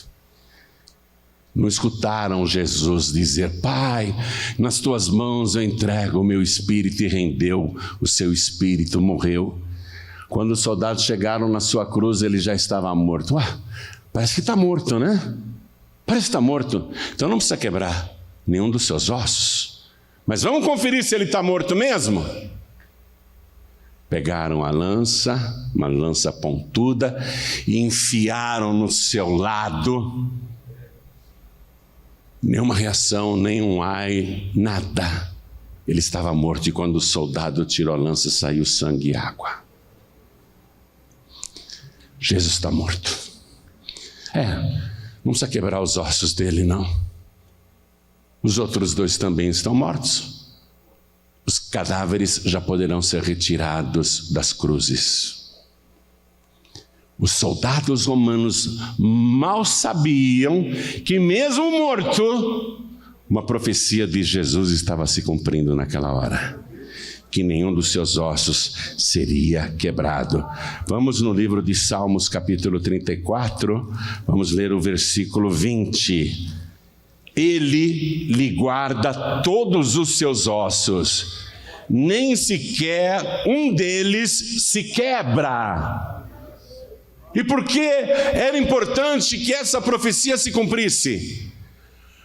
A: Não escutaram Jesus dizer: Pai, nas tuas mãos eu entrego o meu espírito, e rendeu o seu espírito, morreu. Quando os soldados chegaram na sua cruz, ele já estava morto. Parece que está morto, né? Parece que está morto. Então não precisa quebrar nenhum dos seus ossos. Mas vamos conferir se ele está morto mesmo? Pegaram a lança, uma lança pontuda, e enfiaram no seu lado. Nenhuma reação, nenhum ai, nada. Ele estava morto, e quando o soldado tirou a lança, saiu sangue e água. Jesus está morto. Não precisa quebrar os ossos dele, não. Os outros 2 também estão mortos. Os cadáveres já poderão ser retirados das cruzes. Os soldados romanos mal sabiam que, mesmo morto, uma profecia de Jesus estava se cumprindo naquela hora, que nenhum dos seus ossos seria quebrado. Vamos no livro de Salmos, capítulo 34, vamos ler o versículo 20. Ele lhe guarda todos os seus ossos, nem sequer um deles se quebra. E por que era importante que essa profecia se cumprisse?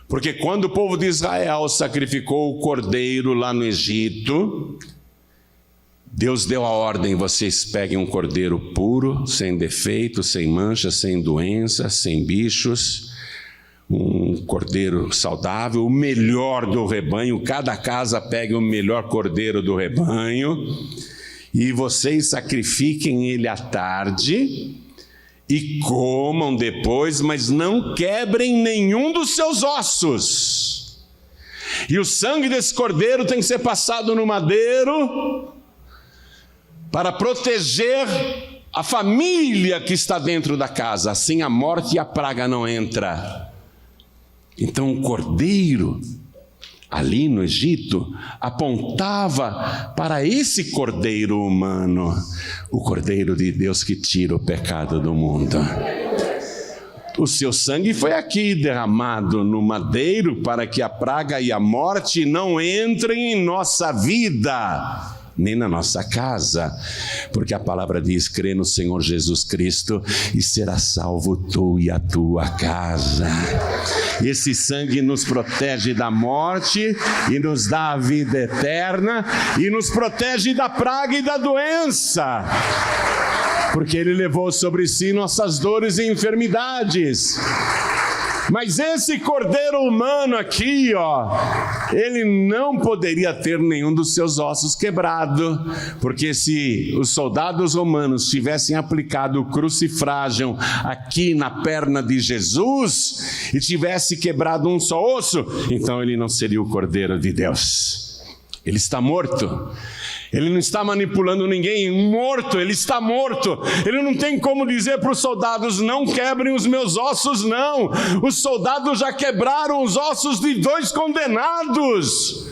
A: Porque quando o povo de Israel sacrificou o cordeiro lá no Egito, Deus deu a ordem: vocês peguem um cordeiro puro, sem defeito, sem mancha, sem doença, sem bichos, um cordeiro saudável, o melhor do rebanho, cada casa pegue o melhor cordeiro do rebanho, e vocês sacrifiquem ele à tarde, e comam depois, mas não quebrem nenhum dos seus ossos. E o sangue desse cordeiro tem que ser passado no madeiro, para proteger a família que está dentro da casa, assim a morte e a praga não entram. Então o cordeiro, ali no Egito, apontava para esse cordeiro humano, o cordeiro de Deus que tira o pecado do mundo. O seu sangue foi aqui derramado no madeiro para que a praga e a morte não entrem em nossa vida, nem na nossa casa, porque a palavra diz: crê no Senhor Jesus Cristo e será salvo tu e a tua casa. Esse sangue nos protege da morte e nos dá a vida eterna, e nos protege da praga e da doença, porque Ele levou sobre si nossas dores e enfermidades. Mas esse cordeiro humano aqui, ele não poderia ter nenhum dos seus ossos quebrado, porque se os soldados romanos tivessem aplicado o crucifrágio aqui na perna de Jesus e tivesse quebrado um só osso, então ele não seria o Cordeiro de Deus. Ele está morto. Ele não está manipulando ninguém, morto, ele está morto. Ele não tem como dizer para os soldados: não quebrem os meus ossos, não. Os soldados já quebraram os ossos de 2 condenados.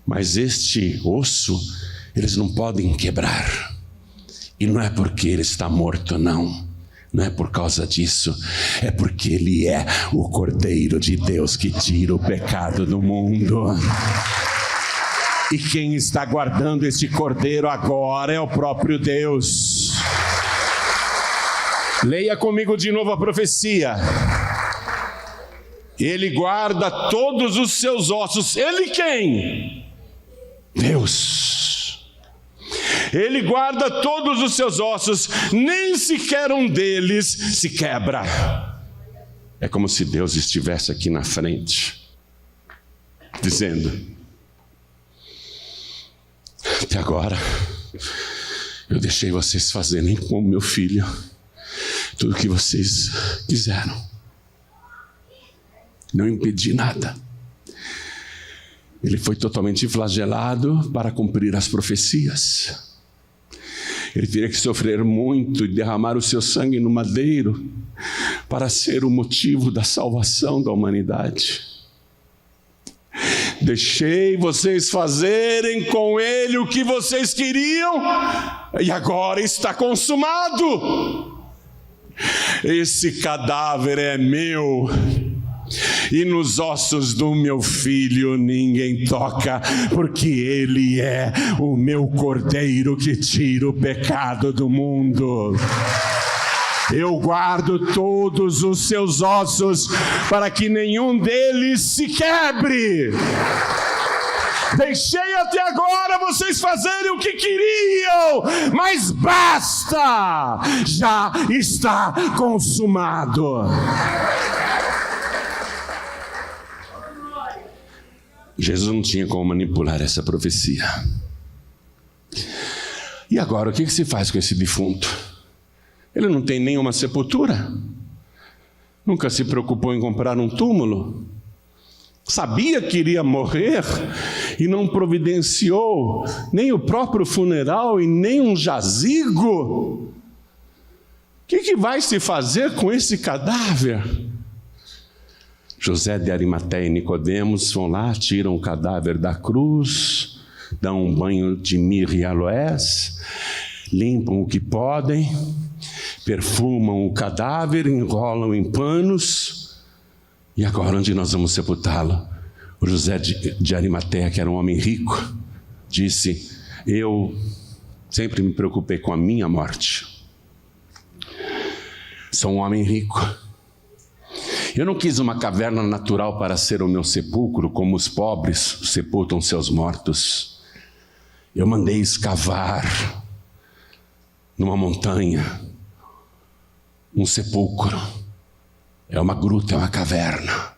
A: Mas este osso, eles não podem quebrar. E não é porque ele está morto, não. Não é por causa disso. É porque ele é o Cordeiro de Deus que tira o pecado do mundo. E quem está guardando este cordeiro agora é o próprio Deus. Leia comigo de novo a profecia. Ele guarda todos os seus ossos. Ele quem? Deus. Ele guarda todos os seus ossos, nem sequer um deles se quebra. É como se Deus estivesse aqui na frente, dizendo: até agora eu deixei vocês fazerem com o meu filho tudo o que vocês quiseram. Não impedi nada. Ele foi totalmente flagelado para cumprir as profecias. Ele teria que sofrer muito e derramar o seu sangue no madeiro para ser o motivo da salvação da humanidade. Deixei vocês fazerem com ele o que vocês queriam, e agora está consumado. Esse cadáver é meu, e nos ossos do meu filho ninguém toca, porque ele é o meu cordeiro que tira o pecado do mundo. Eu guardo todos os seus ossos para que nenhum deles se quebre. Deixei até agora vocês fazerem o que queriam, mas basta, já está consumado. Jesus não tinha como manipular essa profecia. E agora, o que se faz com esse defunto? Ele não tem nenhuma sepultura? Nunca se preocupou em comprar um túmulo? Sabia que iria morrer e não providenciou nem o próprio funeral e nem um jazigo? O que vai se fazer com esse cadáver? José de Arimateia e Nicodemos vão lá, tiram o cadáver da cruz, dão um banho de mirra e aloés, limpam o que podem, perfumam o cadáver, enrolam em panos E agora onde nós vamos sepultá-lo? O José de Arimateia, que era um homem rico, disse: eu sempre me preocupei com a minha morte. Sou um homem rico. Eu não quis uma caverna natural para ser o meu sepulcro, como os pobres sepultam seus mortos. Eu mandei escavar numa montanha um sepulcro. É uma gruta, é uma caverna.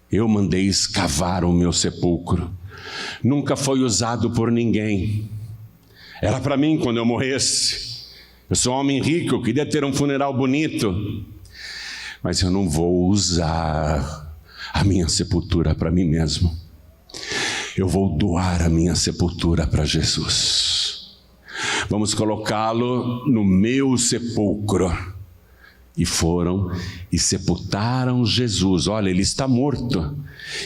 A: Eu mandei escavar o meu sepulcro. Nunca foi usado por ninguém. Era para mim quando eu morresse. Eu sou um homem rico, eu queria ter um funeral bonito. Mas eu não vou usar a minha sepultura para mim mesmo. Eu vou doar a minha sepultura para Jesus. Vamos colocá-lo no meu sepulcro. E foram e sepultaram Jesus. Olha, ele está morto.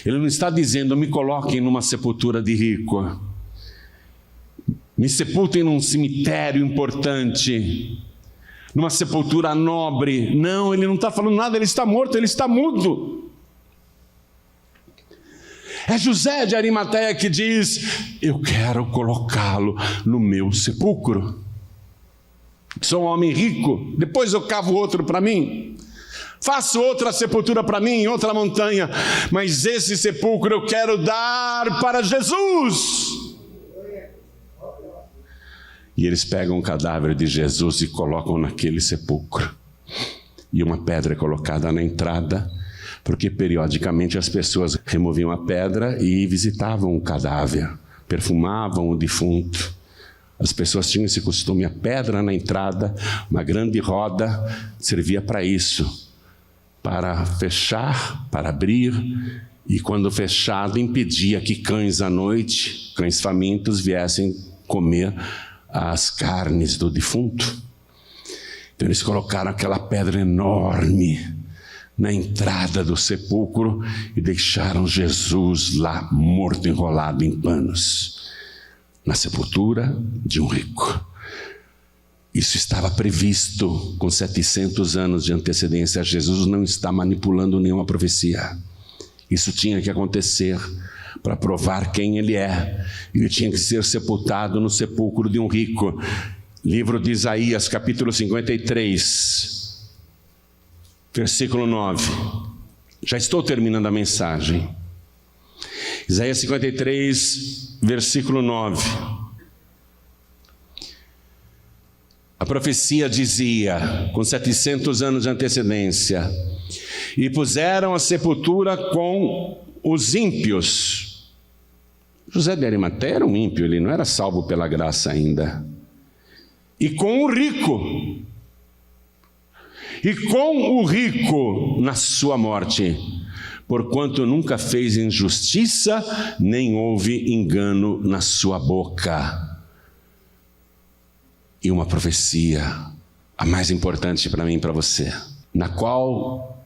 A: Ele não está dizendo: me coloquem numa sepultura de rico, me sepultem num cemitério importante, numa sepultura nobre. Não, ele não está falando nada, ele está morto, ele está mudo. É José de Arimateia que diz: eu quero colocá-lo no meu sepulcro. Sou um homem rico, depois eu cavo outro para mim, faço outra sepultura para mim em outra montanha, mas esse sepulcro eu quero dar para Jesus. E eles pegam o cadáver de Jesus e colocam naquele sepulcro. E uma pedra é colocada na entrada, porque periodicamente as pessoas removiam a pedra e visitavam o cadáver, perfumavam o defunto. As pessoas tinham esse costume, a pedra na entrada, uma grande roda, servia para isso, para fechar, para abrir, e quando fechado impedia que cães à noite, cães famintos, viessem comer as carnes do defunto. Então eles colocaram aquela pedra enorme na entrada do sepulcro e deixaram Jesus lá, morto, enrolado em panos, na sepultura de um rico. Isso estava previsto com 700 anos de antecedência. Jesus não está manipulando nenhuma profecia. Isso tinha que acontecer para provar quem ele é. Ele tinha que ser sepultado no sepulcro de um rico. Livro de Isaías, capítulo 53, versículo 9. Já estou terminando a mensagem. Isaías 53, versículo 9. A profecia dizia, com 700 anos de antecedência: e puseram a sepultura com os ímpios. José de Arimateia era um ímpio, ele não era salvo pela graça ainda. E com o rico. E com o rico na sua morte, porquanto nunca fez injustiça, nem houve engano na sua boca. E uma profecia, a mais importante para mim e para você, na qual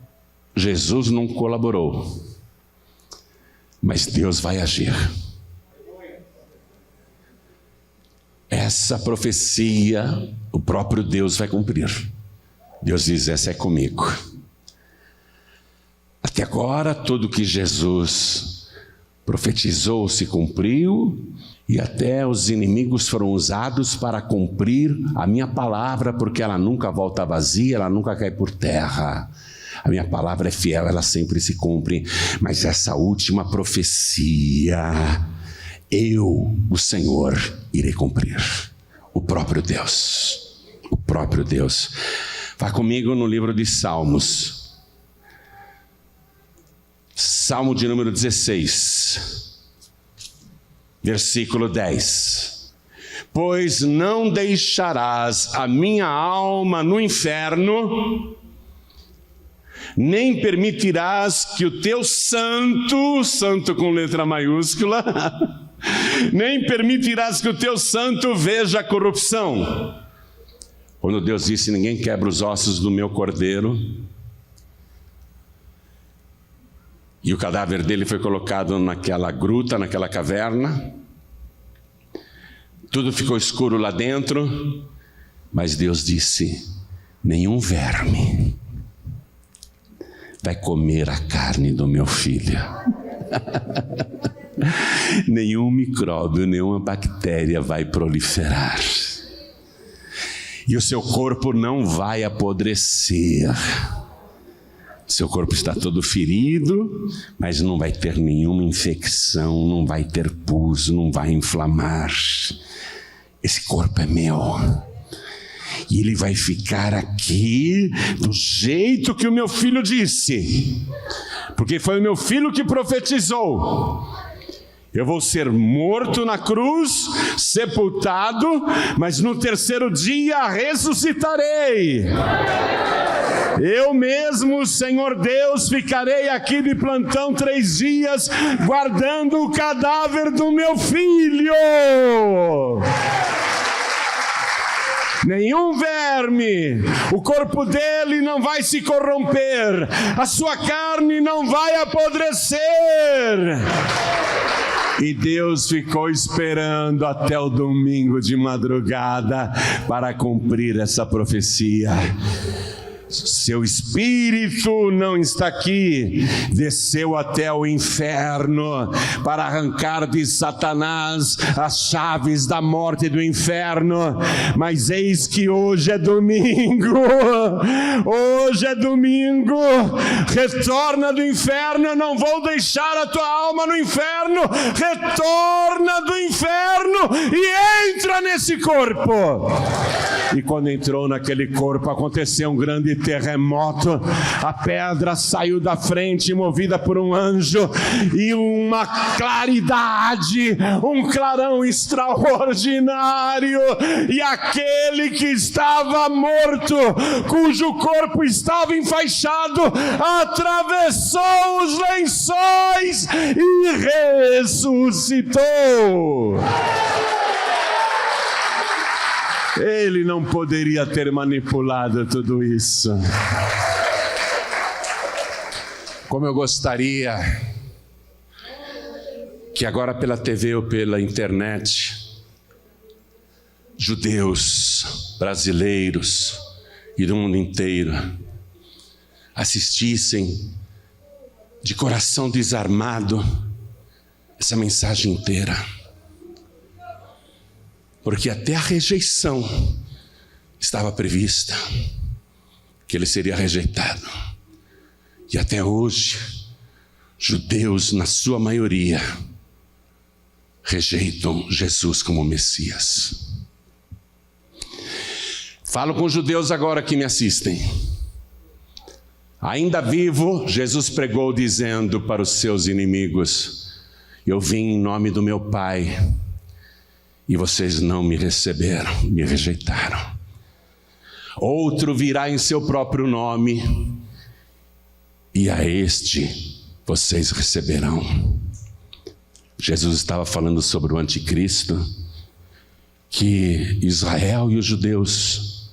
A: Jesus não colaborou, mas Deus vai agir. Essa profecia, o próprio Deus vai cumprir. Deus diz: essa é comigo. Até agora, tudo que Jesus profetizou se cumpriu, e até os inimigos foram usados para cumprir a minha palavra, porque ela nunca volta vazia, ela nunca cai por terra. A minha palavra é fiel, ela sempre se cumpre. Mas essa última profecia, eu, o Senhor, irei cumprir. O próprio Deus. O próprio Deus. Vá comigo no livro de Salmos. Salmo de número 16, versículo 10. Pois não deixarás a minha alma no inferno, nem permitirás que o teu santo, santo com letra maiúscula, nem permitirás que o teu santo veja a corrupção. Quando Deus disse: ninguém quebra os ossos do meu cordeiro, e o cadáver dele foi colocado naquela gruta, naquela caverna, tudo ficou escuro lá dentro, mas Deus disse: nenhum verme, vai comer a carne do meu filho. Nenhum micróbio, nenhuma bactéria vai proliferar. E o seu corpo não vai apodrecer. Seu corpo está todo ferido, mas não vai ter nenhuma infecção, não vai ter pus, não vai inflamar. Esse corpo é meu. E ele vai ficar aqui do jeito que o meu filho disse. Porque foi o meu filho que profetizou. Eu vou ser morto na cruz, sepultado, mas no terceiro dia ressuscitarei. Eu mesmo, Senhor Deus, ficarei aqui de plantão 3 dias, guardando o cadáver do meu filho. Nenhum verme, o corpo dele não vai se corromper, a sua carne não vai apodrecer. E Deus ficou esperando até o domingo de madrugada para cumprir essa profecia. Seu espírito não está aqui, desceu até o inferno para arrancar de Satanás as chaves da morte do inferno. Mas eis que hoje é domingo, retorna do inferno, eu não vou deixar a tua alma no inferno, retorna do inferno e entra nesse corpo. E quando entrou naquele corpo, aconteceu um grande terremoto, a pedra saiu da frente, movida por um anjo, e uma claridade, um clarão extraordinário, e aquele que estava morto, cujo corpo estava enfaixado, atravessou os lençóis e ressuscitou. Ele não poderia ter manipulado tudo isso. Como eu gostaria que agora pela TV ou pela internet, judeus, brasileiros e do mundo inteiro assistissem de coração desarmado essa mensagem inteira. Porque até a rejeição estava prevista, que ele seria rejeitado. E até hoje, judeus, na sua maioria, rejeitam Jesus como Messias. Falo com os judeus agora que me assistem. Ainda vivo, Jesus pregou dizendo para os seus inimigos: eu vim em nome do meu Pai, e vocês não me receberam, me rejeitaram. Outro virá em seu próprio nome, e a este vocês receberão. Jesus estava falando sobre o anticristo, que Israel e os judeus,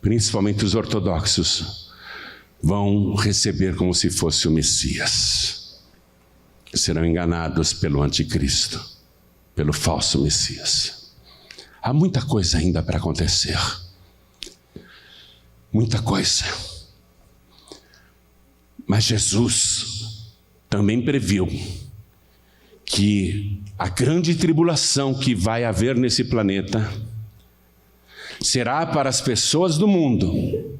A: principalmente os ortodoxos, vão receber como se fosse o Messias. Serão enganados pelo anticristo, pelo falso Messias. Há muita coisa ainda para acontecer. Muita coisa. Mas Jesus também previu que a grande tribulação que vai haver nesse planeta será para as pessoas do mundo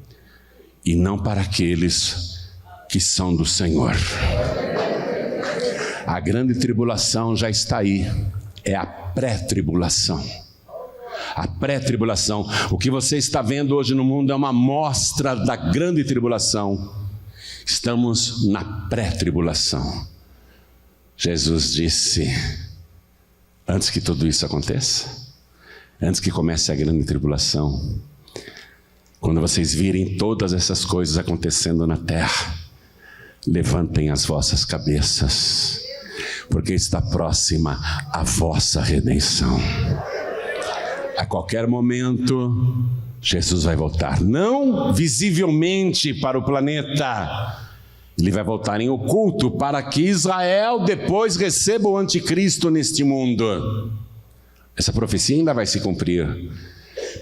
A: e não para aqueles que são do Senhor. A grande tribulação já está aí. É a pré-tribulação. A pré-tribulação. O que você está vendo hoje no mundo é uma amostra da grande tribulação. Estamos na pré-tribulação. Jesus disse, antes que tudo isso aconteça, antes que comece a grande tribulação, quando vocês virem todas essas coisas acontecendo na terra, levantem as vossas cabeças, porque está próxima a vossa redenção. A qualquer momento, Jesus vai voltar, não visivelmente para o planeta, ele vai voltar em oculto para que Israel depois receba o anticristo neste mundo. Essa profecia ainda vai se cumprir,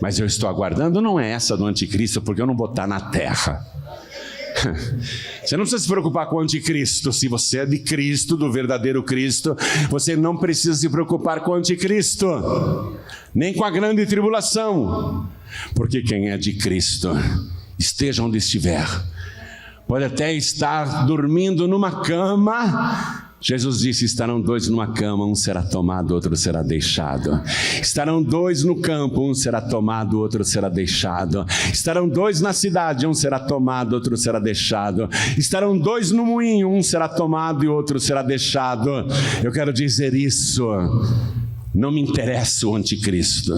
A: mas eu estou aguardando, não é essa do anticristo, porque eu não vou estar na terra. Você não precisa se preocupar com o anticristo. Se você é de Cristo, do verdadeiro Cristo, você não precisa se preocupar com o anticristo, nem com a grande tribulação. Porque quem é de Cristo, esteja onde estiver, pode até estar dormindo numa cama. Jesus disse: estarão dois numa cama, um será tomado, outro será deixado. Estarão dois no campo, um será tomado, outro será deixado. Estarão dois na cidade, um será tomado, outro será deixado. Estarão dois no moinho, um será tomado e outro será deixado. Eu quero dizer isso. Não me interessa o anticristo,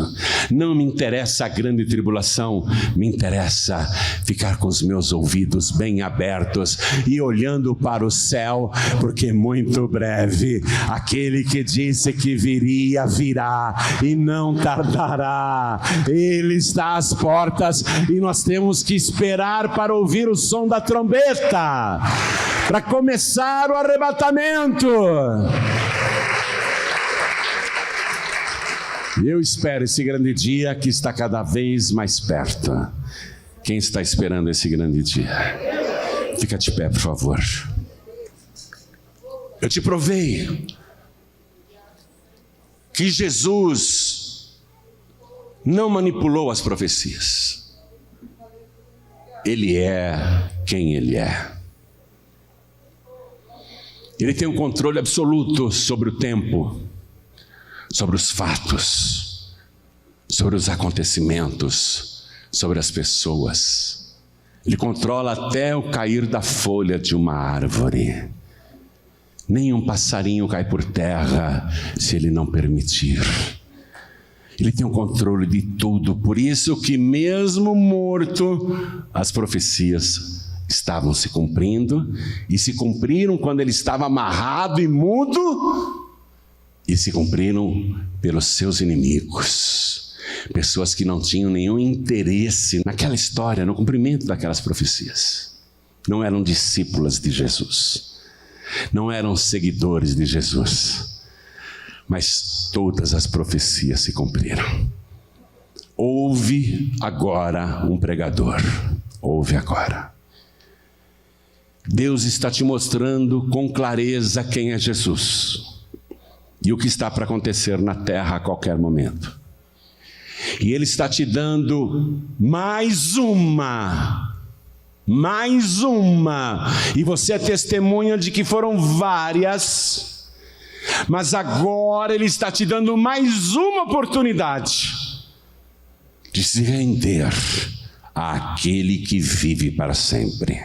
A: não me interessa a grande tribulação, me interessa ficar com os meus ouvidos bem abertos e olhando para o céu, porque muito breve aquele que disse que viria, virá e não tardará. Ele está às portas e nós temos que esperar para ouvir o som da trombeta, para começar o arrebatamento. Eu espero esse grande dia que está cada vez mais perto. Quem está esperando esse grande dia? Fica de pé, por favor. Eu te provei que Jesus não manipulou as profecias. Ele é quem Ele é. Ele tem um controle absoluto sobre o tempo, sobre os fatos, sobre os acontecimentos, sobre as pessoas. Ele controla até o cair da folha de uma árvore. Nenhum passarinho cai por terra se Ele não permitir. Ele tem o controle de tudo, por isso que mesmo morto, as profecias estavam se cumprindo, e se cumpriram quando Ele estava amarrado e mudo, e se cumpriram pelos seus inimigos, pessoas que não tinham nenhum interesse naquela história, no cumprimento daquelas profecias. Não eram discípulas de Jesus, não eram seguidores de Jesus, mas todas as profecias se cumpriram. Ouve agora um pregador, ouve agora. Deus está te mostrando com clareza quem é Jesus e o que está para acontecer na terra a qualquer momento. E Ele está te dando mais uma, e você é testemunha de que foram várias, mas agora Ele está te dando mais uma oportunidade de se render àquele que vive para sempre,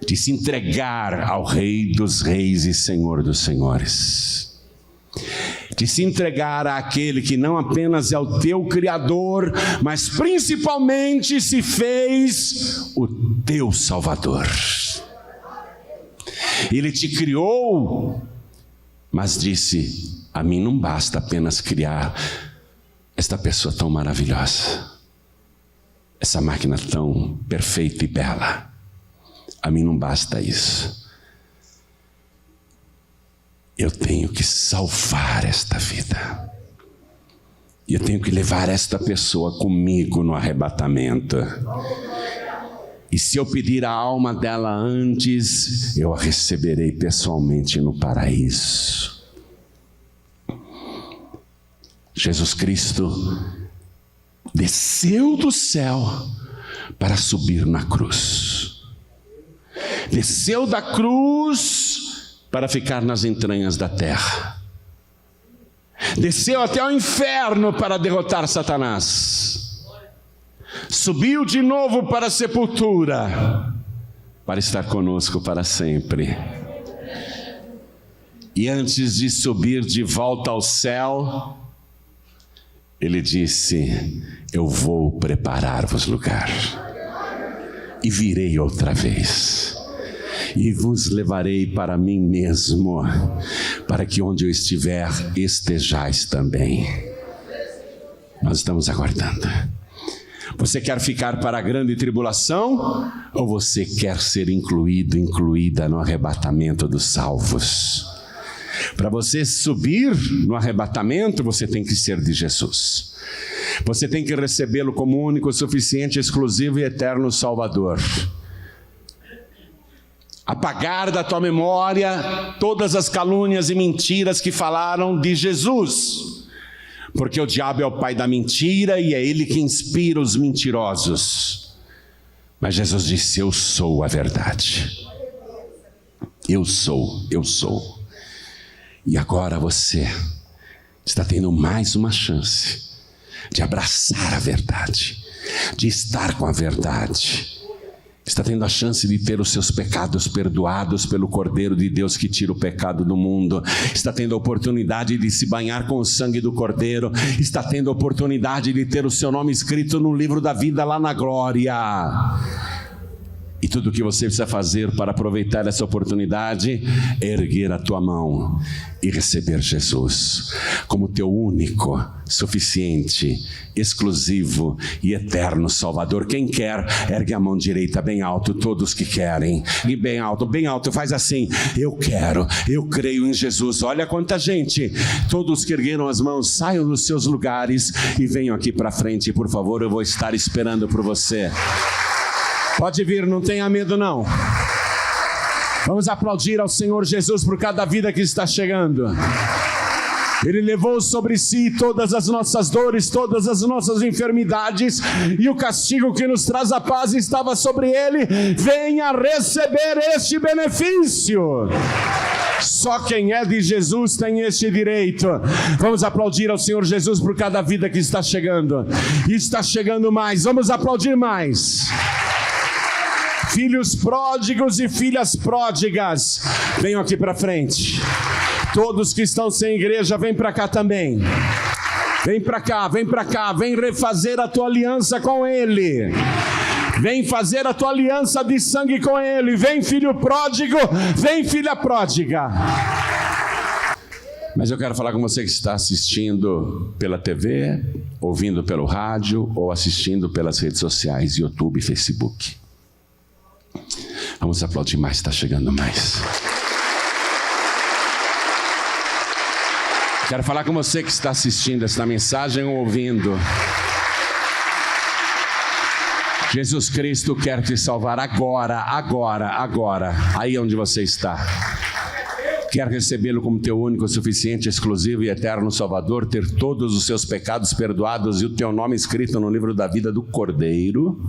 A: de se entregar ao Rei dos Reis e Senhor dos Senhores, de se entregar àquele que não apenas é o teu Criador, mas principalmente se fez o teu Salvador. Ele te criou, mas disse: a mim não basta apenas criar esta pessoa tão maravilhosa, essa máquina tão perfeita e bela. A mim não basta isso. Eu tenho que salvar esta vida. E eu tenho que levar esta pessoa comigo no arrebatamento. E se eu pedir a alma dela antes, eu a receberei pessoalmente no paraíso. Jesus Cristo desceu do céu para subir na cruz. Desceu da cruz para ficar nas entranhas da terra. Desceu até o inferno para derrotar Satanás. Subiu de novo para a sepultura para estar conosco para sempre. E antes de subir de volta ao céu, Ele disse: eu vou preparar-vos lugar, e virei outra vez, e vos levarei para mim mesmo, para que onde eu estiver, estejais também. Nós estamos aguardando. Você quer ficar para a grande tribulação? Ou você quer ser incluída no arrebatamento dos salvos? Para você subir no arrebatamento, você tem que ser de Jesus. Você tem que recebê-lo como único, suficiente, exclusivo e eterno Salvador. Apagar da tua memória todas as calúnias e mentiras que falaram de Jesus. Porque o diabo é o pai da mentira e é ele que inspira os mentirosos. Mas Jesus disse: eu sou a verdade. Eu sou. E agora você está tendo mais uma chance de abraçar a verdade, de estar com a verdade. Está tendo a chance de ter os seus pecados perdoados pelo Cordeiro de Deus que tira o pecado do mundo. Está tendo a oportunidade de se banhar com o sangue do Cordeiro. Está tendo a oportunidade de ter o seu nome escrito no livro da vida lá na glória. E tudo o que você precisa fazer para aproveitar essa oportunidade é erguer a tua mão e receber Jesus como teu único, suficiente, exclusivo e eterno Salvador. Quem quer, ergue a mão direita bem alto, todos que querem. E bem alto, faz assim: eu quero, eu creio em Jesus. Olha quanta gente. Todos que ergueram as mãos, saiam dos seus lugares e venham aqui para frente, por favor, eu vou estar esperando por você. Pode vir, não tenha medo não. Vamos aplaudir ao Senhor Jesus por cada vida que está chegando. Ele levou sobre si todas as nossas dores, todas as nossas enfermidades, e o castigo que nos traz a paz estava sobre ele. Venha receber este benefício. Só quem é de Jesus tem este direito. Vamos aplaudir ao Senhor Jesus por cada vida que está chegando. E está chegando mais, vamos aplaudir mais. Filhos pródigos e filhas pródigas, venham aqui para frente. Todos que estão sem igreja, vem para cá também. Vem para cá, vem refazer a tua aliança com Ele. Vem fazer a tua aliança de sangue com Ele. Vem, filho pródigo, vem, filha pródiga. Mas eu quero falar com você que está assistindo pela TV, ouvindo pelo rádio ou assistindo pelas redes sociais, YouTube e Facebook. Vamos aplaudir mais, está chegando mais. Quero falar com você que está assistindo esta mensagem ou ouvindo. Jesus Cristo quer te salvar agora, aí onde você está. Quer recebê-lo como teu único, suficiente, exclusivo e eterno Salvador, ter todos os seus pecados perdoados e o teu nome escrito no livro da vida do Cordeiro.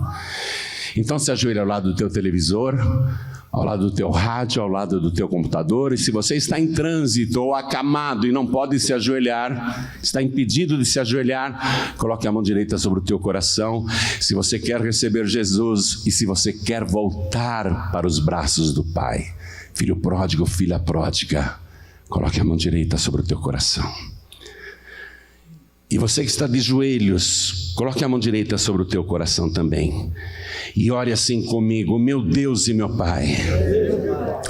A: Então se ajoelha ao lado do teu televisor, ao lado do teu rádio, ao lado do teu computador. E se você está em trânsito ou acamado e não pode se ajoelhar, está impedido de se ajoelhar, coloque a mão direita sobre o teu coração. Se você quer receber Jesus e se você quer voltar para os braços do Pai, filho pródigo, filha pródiga, coloque a mão direita sobre o teu coração. E você que está de joelhos, coloque a mão direita sobre o teu coração também. E ore assim comigo: meu Deus e meu Pai.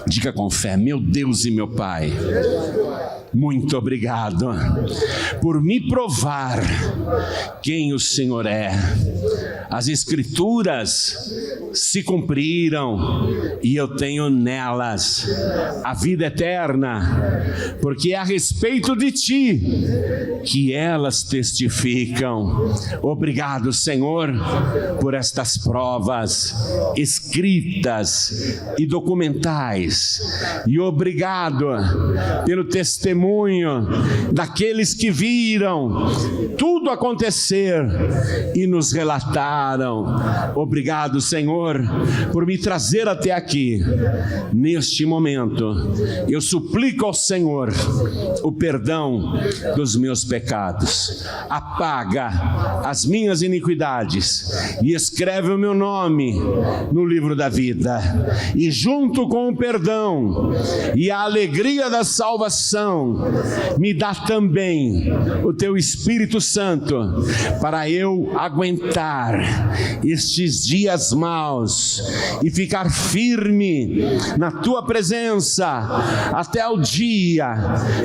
A: Diga com fé: meu Deus e meu Pai, muito obrigado por me provar quem o Senhor é. As Escrituras se cumpriram e eu tenho nelas a vida eterna, porque é a respeito de Ti que elas testificam. Obrigado, Senhor, por estas provas escritas e documentais, e obrigado pelo testemunho daqueles que viram tudo acontecer e nos relataram. Obrigado, Senhor, por me trazer até aqui. Neste momento, eu suplico ao Senhor o perdão dos meus pecados. Apaga as minhas iniquidades e escreve o meu nome no livro da vida. E junto com o perdão e a alegria da salvação, me dá também o Teu Espírito Santo para eu aguentar estes dias maus e ficar firme na Tua presença até o dia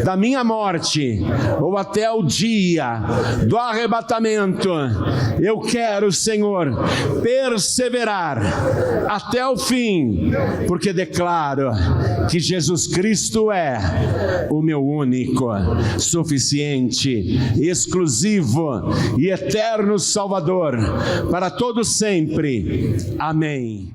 A: da minha morte ou até o dia do arrebatamento. Eu quero, Senhor, perseverar até o fim, porque declaro que Jesus Cristo é o meu
B: único, suficiente, exclusivo e eterno Salvador, para todos sempre. Amém.